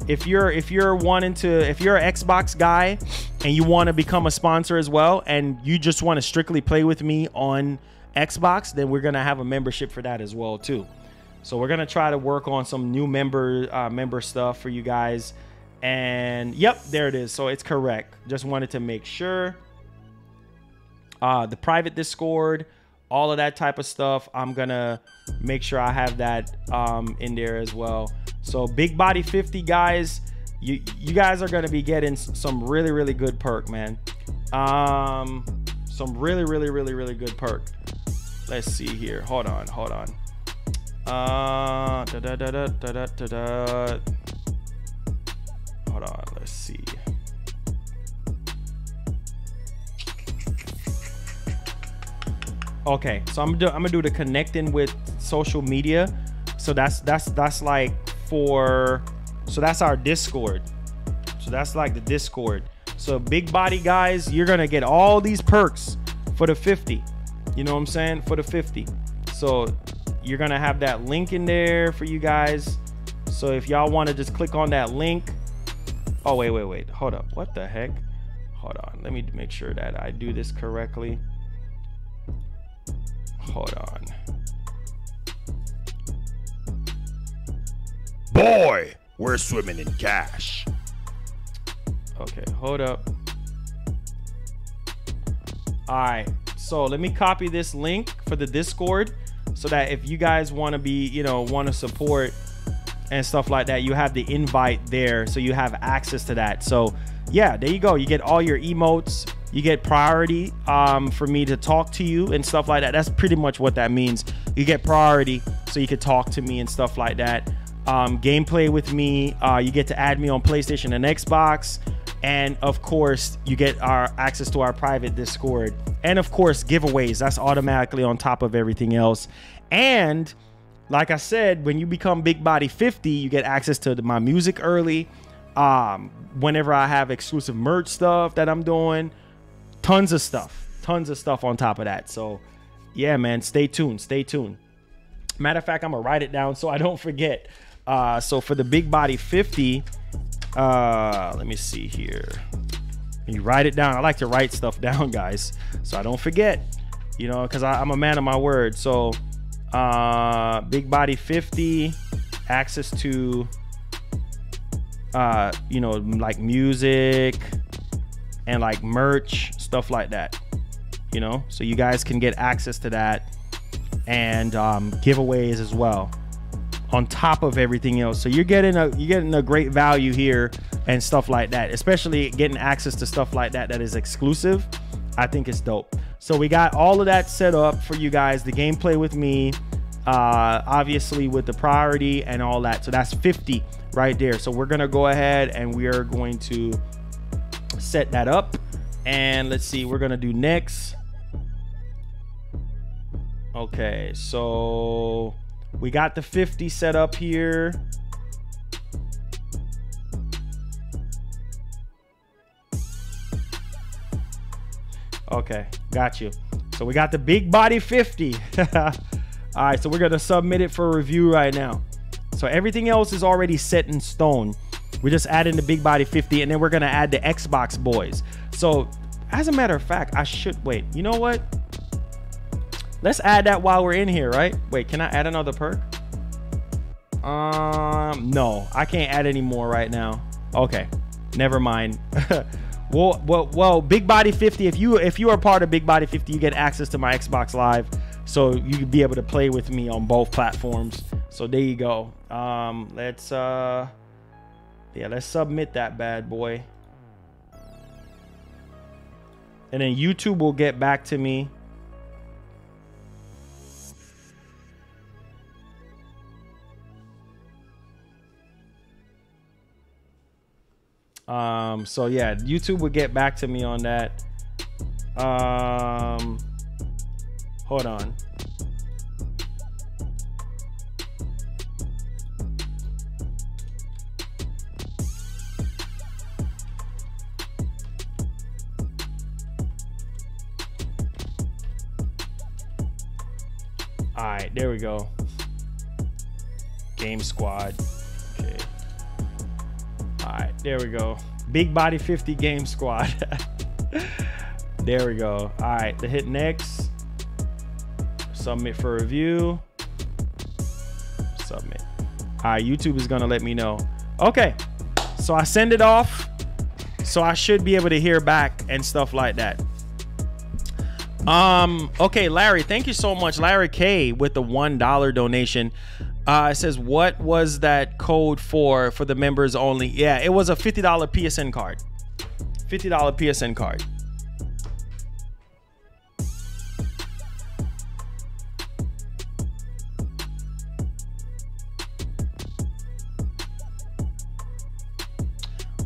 If you're an Xbox guy and you want to become a sponsor as well, and you just want to strictly play with me on Xbox, then we're gonna have a membership for that as well too. So we're gonna try to work on some new member stuff for you guys. And yep, there it is. So it's correct. Just wanted to make sure. The private Discord, all of that type of stuff, I'm gonna make sure I have that in there as well. So Big Body 50 guys, you guys are gonna be getting some really good perk, man. Some really good perk. Let's see here. Hold on. Hold on, let's see. Okay, so I'm gonna do the connecting with social media. So that's like so that's our Discord. So that's like the Discord. So Big Body guys, you're gonna get all these perks for the 50. You know what I'm saying? For the 50. So you're gonna have that link in there for you guys. So if y'all want to just click on that link. Oh, wait. Hold up. What the heck? Hold on. Let me make sure that I do this correctly. Hold on. Boy, we're swimming in cash. Okay, hold up. All right. So let me copy this link for the Discord so that if you guys want to be, want to support and stuff like that, you have the invite there, so you have access to that. So yeah, there you go. You get all your emotes, you get priority for me to talk to you and stuff like that. That's pretty much what that means. You get priority so you can talk to me and stuff like that. Gameplay with me, you get to add me on PlayStation and Xbox, and of course you get our access to our private Discord, and of course giveaways. That's automatically on top of everything else. And like I said, when you become Big Body 50, you get access to my music early. Whenever I have exclusive merch stuff that I'm doing, tons of stuff on top of that. So yeah, man, stay tuned. Matter of fact, I'm gonna write it down so I don't forget. So for the Big Body 50, let me see here. You write it down. I like to write stuff down, guys, so I don't forget, because I'm a man of my word. So Big Body 50, access to like music and like merch, stuff like that, so you guys can get access to that, and giveaways as well. on top of everything else. So you're getting a great value here and stuff like that, especially getting access to stuff like that that is exclusive. I think it's dope. So we got all of that set up for you guys, the gameplay with me, obviously with the priority and all that. So that's 50 right there. So we're gonna go ahead and we are going to set that up, and let's see, we're gonna do next. Okay, so we got the 50 set up here. Okay, got you. So we got the big body 50. All right, so we're gonna submit it for review right now. So everything else is already set in stone. We're just adding the big body 50, and then we're gonna add the Xbox boys. So as a matter of fact, I should wait. You know what? Let's add that while we're in here, right? Wait, can I add another perk? No, I can't add any more right now. Okay, never mind. well, Big Body 50. If you are part of Big Body 50, you get access to my Xbox Live, so you can be able to play with me on both platforms. So there you go. Let's submit that bad boy, and then YouTube will get back to me. So yeah, YouTube will get back to me on that. Hold on. All right, there we go. Game Squad. Okay. All right, there we go. Big Body 50 Game Squad. There we go. All right, to hit next. Submit for review. Submit. All right, YouTube is gonna let me know. Okay, so I send it off. So I should be able to hear back and stuff like that. Okay, Larry, thank you so much. Larry K with the $1 donation. It says, what was that code for the members only? Yeah, it was a $50 PSN card. $50 PSN card.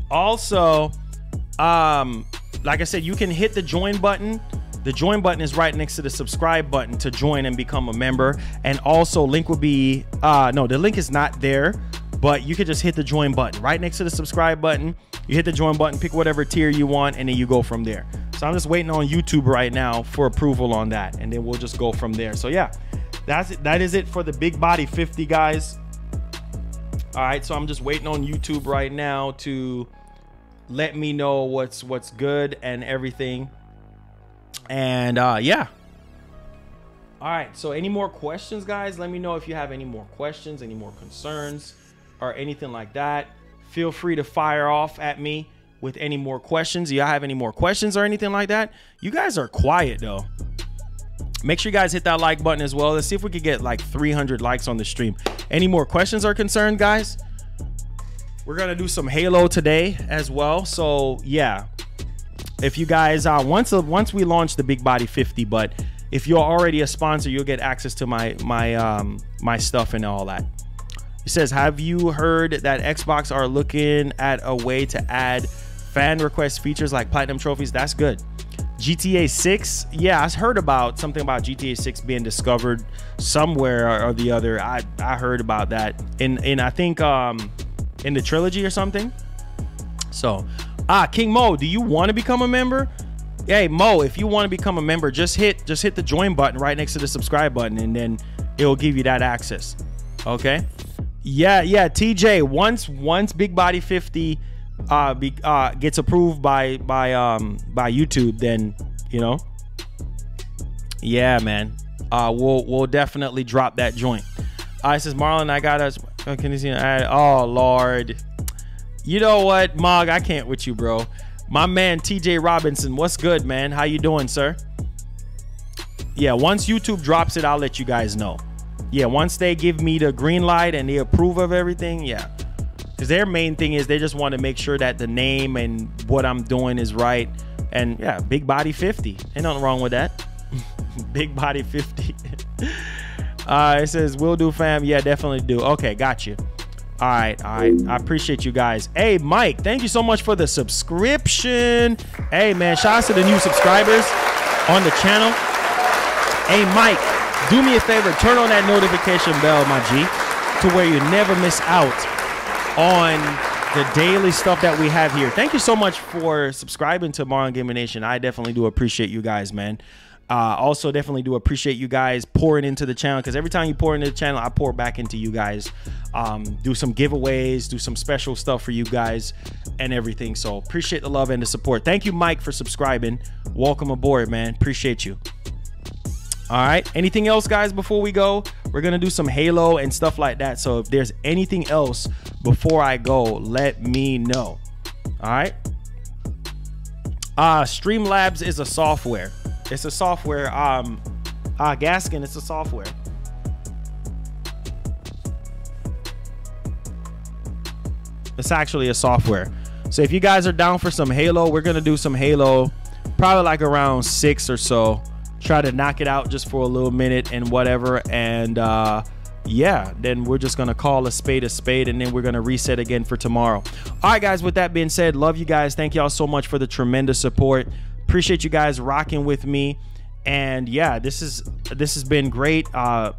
Also, like I said, you can hit the join button. The join button is right next to the subscribe button to join and become a member. And also link will be, no, the link is not there, but you could just hit the join button right next to the subscribe button. You hit the join button, pick whatever tier you want, and then you go from there. So I'm just waiting on YouTube right now for approval on that, and then we'll just go from there. So yeah, that's it. That is it for the Big Body 50, guys. All right, so I'm just waiting on YouTube right now to let me know what's good and everything. And yeah. All right, so any more questions, guys? Let me know if you have any more questions, any more concerns, or anything like that. Feel free to fire off at me with any more questions. Do y'all have any more questions or anything like that? You guys are quiet though. Make sure you guys hit that like button as well. Let's see if we could get like 300 likes on the stream. Any more questions or concerns, guys? We're gonna do some Halo today as well. So yeah, if you guys once we launch the Big Body 50, but if you're already a sponsor, you'll get access to my stuff and all that. It says, have you heard that Xbox are looking at a way to add fan request features like platinum trophies? That's good. GTA 6, yeah, I heard about something about GTA 6 being discovered somewhere or the other. I heard about that in I think in the Trilogy or something. So King Mo, do you want to become a member? Hey Mo, if you want to become a member, just hit the join button right next to the subscribe button, and then it'll give you that access. Okay. Yeah, TJ, once Big Body 50 gets approved by YouTube, then you know, yeah, man, we'll definitely drop that joint. It says Marlon, I got us. Can you see an ad? Oh Lord, you know what, Mog, I can't with you, bro. My man TJ Robinson, what's good, man? How you doing, sir? Yeah, once YouTube drops it, I'll let you guys know. Yeah, once they give me the green light and they approve of everything, yeah. Because their main thing is they just want to make sure that the name and what I'm doing is right. And yeah, Big Body 50. Ain't nothing wrong with that. Big Body 50. It says, will do, fam. Yeah, definitely do. Okay, got you. All right. I appreciate you guys. Hey, Mike, thank you so much for the subscription. Hey, man, shout out to the new subscribers on the channel. Hey, Mike, do me a favor. Turn on that notification bell, my G, to where you never miss out on the daily stuff that we have here. Thank you so much for subscribing to Marlon Gaming Nation. I definitely do appreciate you guys, man. Also definitely do appreciate you guys pouring into the channel, because every time you pour into the channel, I pour back into you guys. Do some giveaways, do some special stuff for you guys and everything. So appreciate the love and the support. Thank you, Mike, for subscribing. Welcome aboard, man. Appreciate you. All right, anything else, guys, before we go? We're gonna do some Halo and stuff like that. So if there's anything else before I go, let me know. All right. Streamlabs is a software. It's a software. Gaskin, it's a software. It's actually a software. So if you guys are down for some Halo, we're gonna do some Halo, probably like around 6 or so. Try to knock it out just for a little minute and whatever. And yeah, then we're just gonna call a spade, and then we're gonna reset again for tomorrow. All right, guys, with that being said, love you guys. Thank y'all so much for the tremendous support. Appreciate you guys rocking with me. And yeah, this has been great to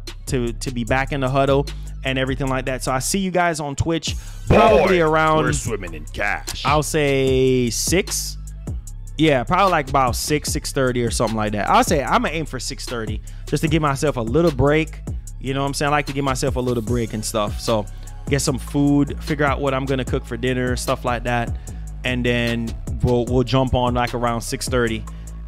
be back in the huddle and everything like that. So I see you guys on Twitch probably around, we're swimming in cash. I'll say 6. Yeah, probably like about 6:30 or something like that. I'll say I'm gonna aim for 6:30 just to give myself a little break. You know what I'm saying? I like to give myself a little break and stuff. So get some food, figure out what I'm gonna cook for dinner, stuff like that, and then we'll jump on like around 6:30,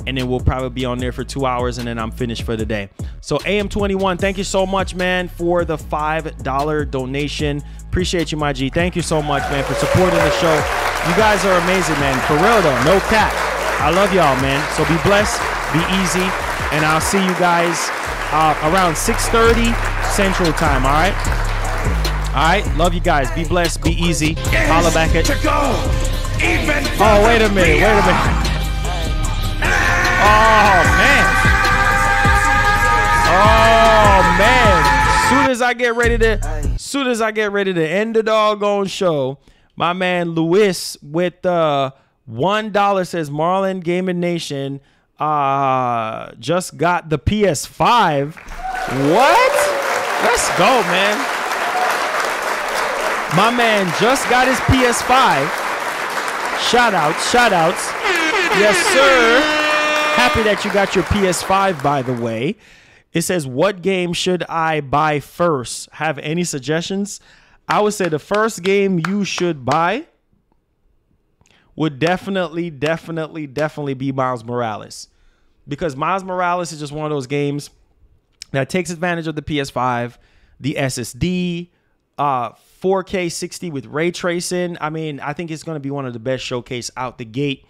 and then we'll probably be on there for 2 hours, and then I'm finished for the day. So AM21, thank you so much, man, for the $5 donation. Appreciate you, my G. Thank you so much, man, for supporting the show. You guys are amazing, man. For real though, no cap. I love y'all, man. So be blessed, be easy, and I'll see you guys around 6:30 Central Time. All right. All right. Love you guys. Be blessed, be easy. Holla back at. Oh, wait a minute. Wait a minute. Oh man. Oh man. Soon as I get ready to end the doggone show, my man Luis with $1 says Marlon Gaming Nation just got the PS5. What? Let's go, man. My man just got his PS5. Shout outs. Yes, sir. Happy that you got your PS5, by the way. It says, what game should I buy first? Have any suggestions? I would say the first game you should buy would definitely be Miles Morales, because Miles Morales is just one of those games that takes advantage of the PS5, the SSD, 4K 60 with ray tracing. I mean, I think it's going to be one of the best showcase out the gate.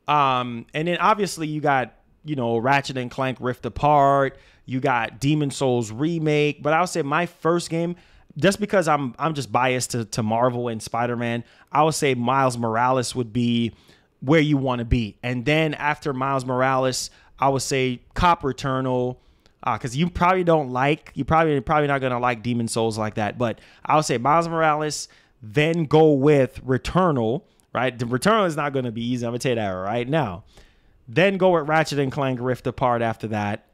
And then obviously you got, you know, Ratchet and Clank Rift Apart, you got Demon Souls Remake, but I would say my first game, just because I'm just biased to Marvel and Spider-Man, I would say Miles Morales would be where you want to be. And then after Miles Morales, I would say Cop Returnal, because you're probably not going to like Demon Souls like that. But I would say Miles Morales, then go with Returnal, right? The Returnal is not going to be easy. I'm going to tell you that right now. Then go with Ratchet and Clank Rift Apart after that.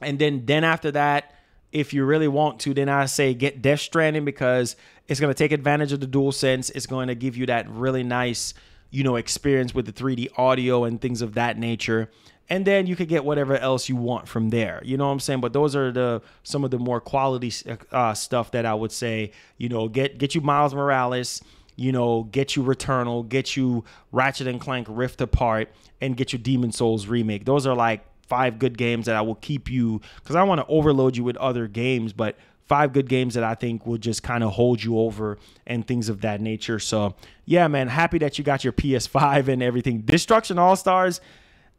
And then after that, if you really want to, then I say get Death Stranding, because it's going to take advantage of the DualSense. It's going to give you that really nice, you know, experience with the 3D audio and things of that nature. And then you could get whatever else you want from there. You know what I'm saying? But those are some of the more quality stuff that I would say, you know, get you Miles Morales, you know, get you Returnal, get you Ratchet and Clank Rift Apart, and get your Demon Souls Remake. Those are like 5 good games that I will keep you, because I want to overload you with other games, but 5 good games that I think will just kind of hold you over and things of that nature. So yeah, man, happy that you got your PS5 and everything. Destruction All-Stars,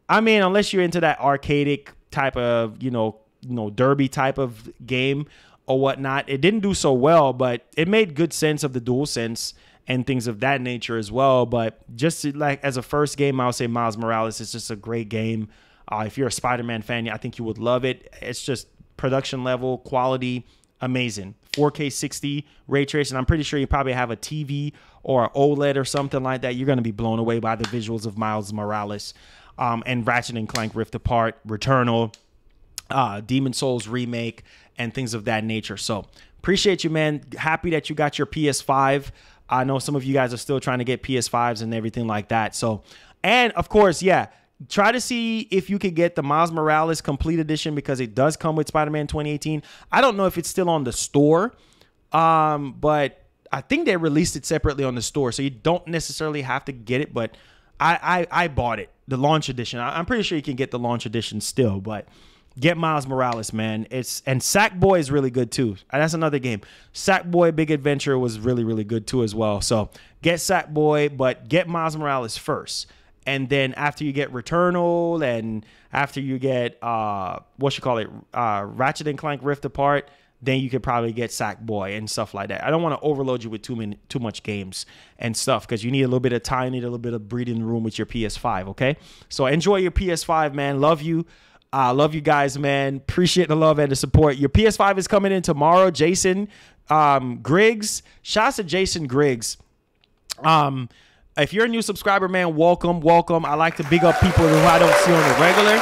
I mean, unless you're into that arcadic type of, you know, derby type of game, or whatnot. It didn't do so well, but it made good sense of the DualSense and things of that nature as well. But just like as a first game, I would say Miles Morales is just a great game. If you're a Spider-Man fan, I think you would love it. It's just production level, quality, amazing. 4K 60 ray tracing. I'm pretty sure you probably have a TV or an OLED or something like that. You're going to be blown away by the visuals of Miles Morales. And Ratchet and Clank Rift Apart, Returnal, Demon Souls remake, and things of that nature. So appreciate you, man. Happy that you got your PS5. I know some of you guys are still trying to get PS5s and everything like that. So, and of course, yeah, try to see if you could get the Miles Morales Complete Edition, because it does come with Spider-Man 2018. I don't know if it's still on the store, but I think they released it separately on the store, so you don't necessarily have to get it. But I bought it, the launch edition. I'm pretty sure you can get the launch edition still, but get Miles Morales, man. And Sackboy is really good too. That's another game. Sackboy Big Adventure was really, really good too as well. So get Sackboy, but get Miles Morales first. And then after you get Returnal, and after you get Ratchet and Clank Rift Apart, then you could probably get Sackboy and stuff like that. I don't want to overload you with too much games and stuff, because you need a little bit of time, you need a little bit of breathing room with your PS5, okay? So enjoy your PS5, man. Love you. Love you guys, man. Appreciate the love and the support. Your PS5 is coming in tomorrow. Jason Griggs. Shouts to Jason Griggs. If you're a new subscriber, man, welcome. I like to big up people who I don't see on the regular.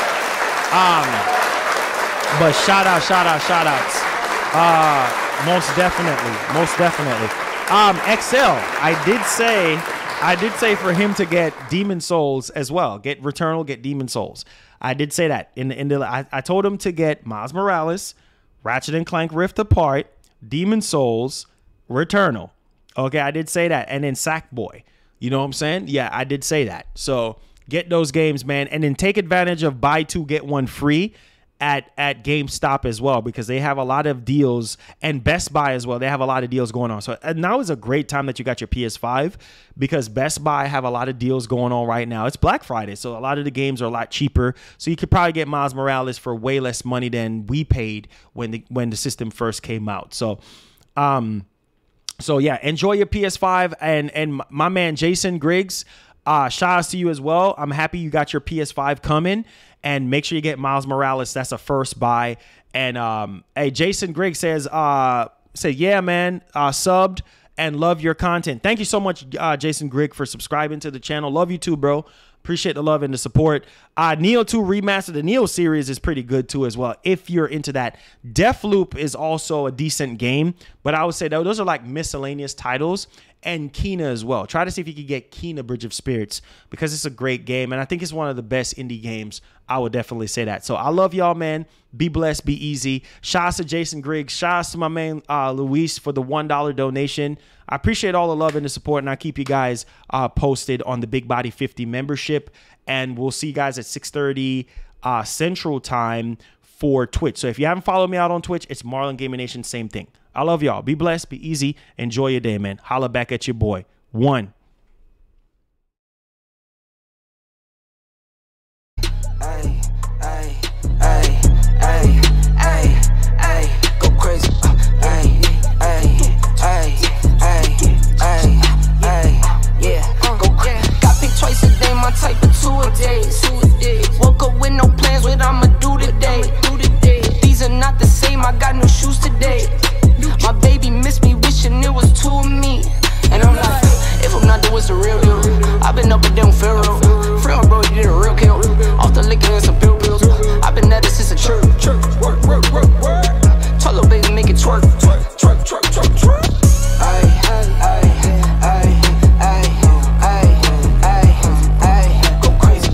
But shout outs. Most definitely. XL, I did say for him to get Demon Souls as well. Get Returnal, get Demon Souls. I did say that. I told him to get Miles Morales, Ratchet and Clank Rift Apart, Demon Souls, Returnal. Okay, I did say that. And then Sackboy. You know what I'm saying? Yeah, I did say that. So get those games, man. And then take advantage of buy two, get one free at GameStop as well, because they have a lot of deals, and Best Buy as well. They have a lot of deals going on. So now is a great time that you got your PS5, because Best Buy have a lot of deals going on right now. It's Black Friday, so a lot of the games are a lot cheaper. So you could probably get Miles Morales for way less money than we paid when the system first came out. So yeah, enjoy your PS5, and my man Jason Griggs, shout out to you as well. I'm happy you got your PS5 coming, and make sure you get Miles Morales. That's a first buy. And hey, Jason Griggs says yeah, man, subbed and love your content. Thank you so much, Jason Griggs, for subscribing to the channel. Love you too, bro. Appreciate the love and the support. Neo 2 Remastered, the Neo series is pretty good too as well, if you're into that. Deathloop is also a decent game, but I would say that those are like miscellaneous titles. And Kena as well. Try to see if you can get Kena Bridge of Spirits, because it's a great game, and I think it's one of the best indie games. I would definitely say that. So I love y'all, man. Be blessed, be easy. Shouts to Jason Griggs. Shouts to my man Luis for the $1 donation. I appreciate all the love and the support, and I'll keep you guys posted on the Big Body 50 membership. And we'll see you guys at 6:30 Central Time for Twitch. So if you haven't followed me out on Twitch, it's Marlon Gaming Nation, same thing. I love y'all. Be blessed, be easy, enjoy your day, man. Holla back at your boy. One. Go crazy. Yeah, go crazy. Got picked twice a day, my type of 2 a day. Woke up with no plans, what I'ma do today. These are not the same, I got new shoes today. My baby missed me, wishing it was 2 of me. And I'm like, if I'm not doing the real deal, I've been up and down Pharaoh. Friend, bro, you did a real kill. Off the liquor and some bill bills. I've been at it since a church. Work. Told little baby, make it twerk. Go crazy.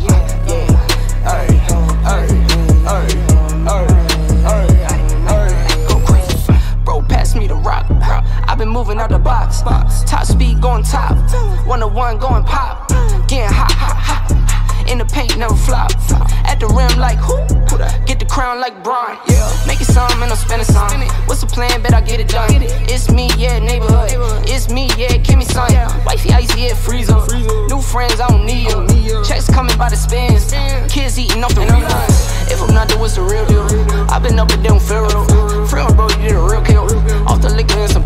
Go crazy. Bro, pass me the rock. I've been moving out the box. Top speed going top. 101 going pop. Getting hot. In the paint, never flop. At the rim like who? Get the crown like Brian. Make it some and I'm spending some. What's the plan? Bet I get it done. It's me, yeah, neighborhood. It's me, yeah, give me some. Wifey icy, yeah, freeze up. New friends, I don't need them. Checks coming by the spins. Kids eating off the reruns. If I'm not doing the real deal, I've been up and down Pharaoh. Trail, bro, you did a real kill. Off the liquor and some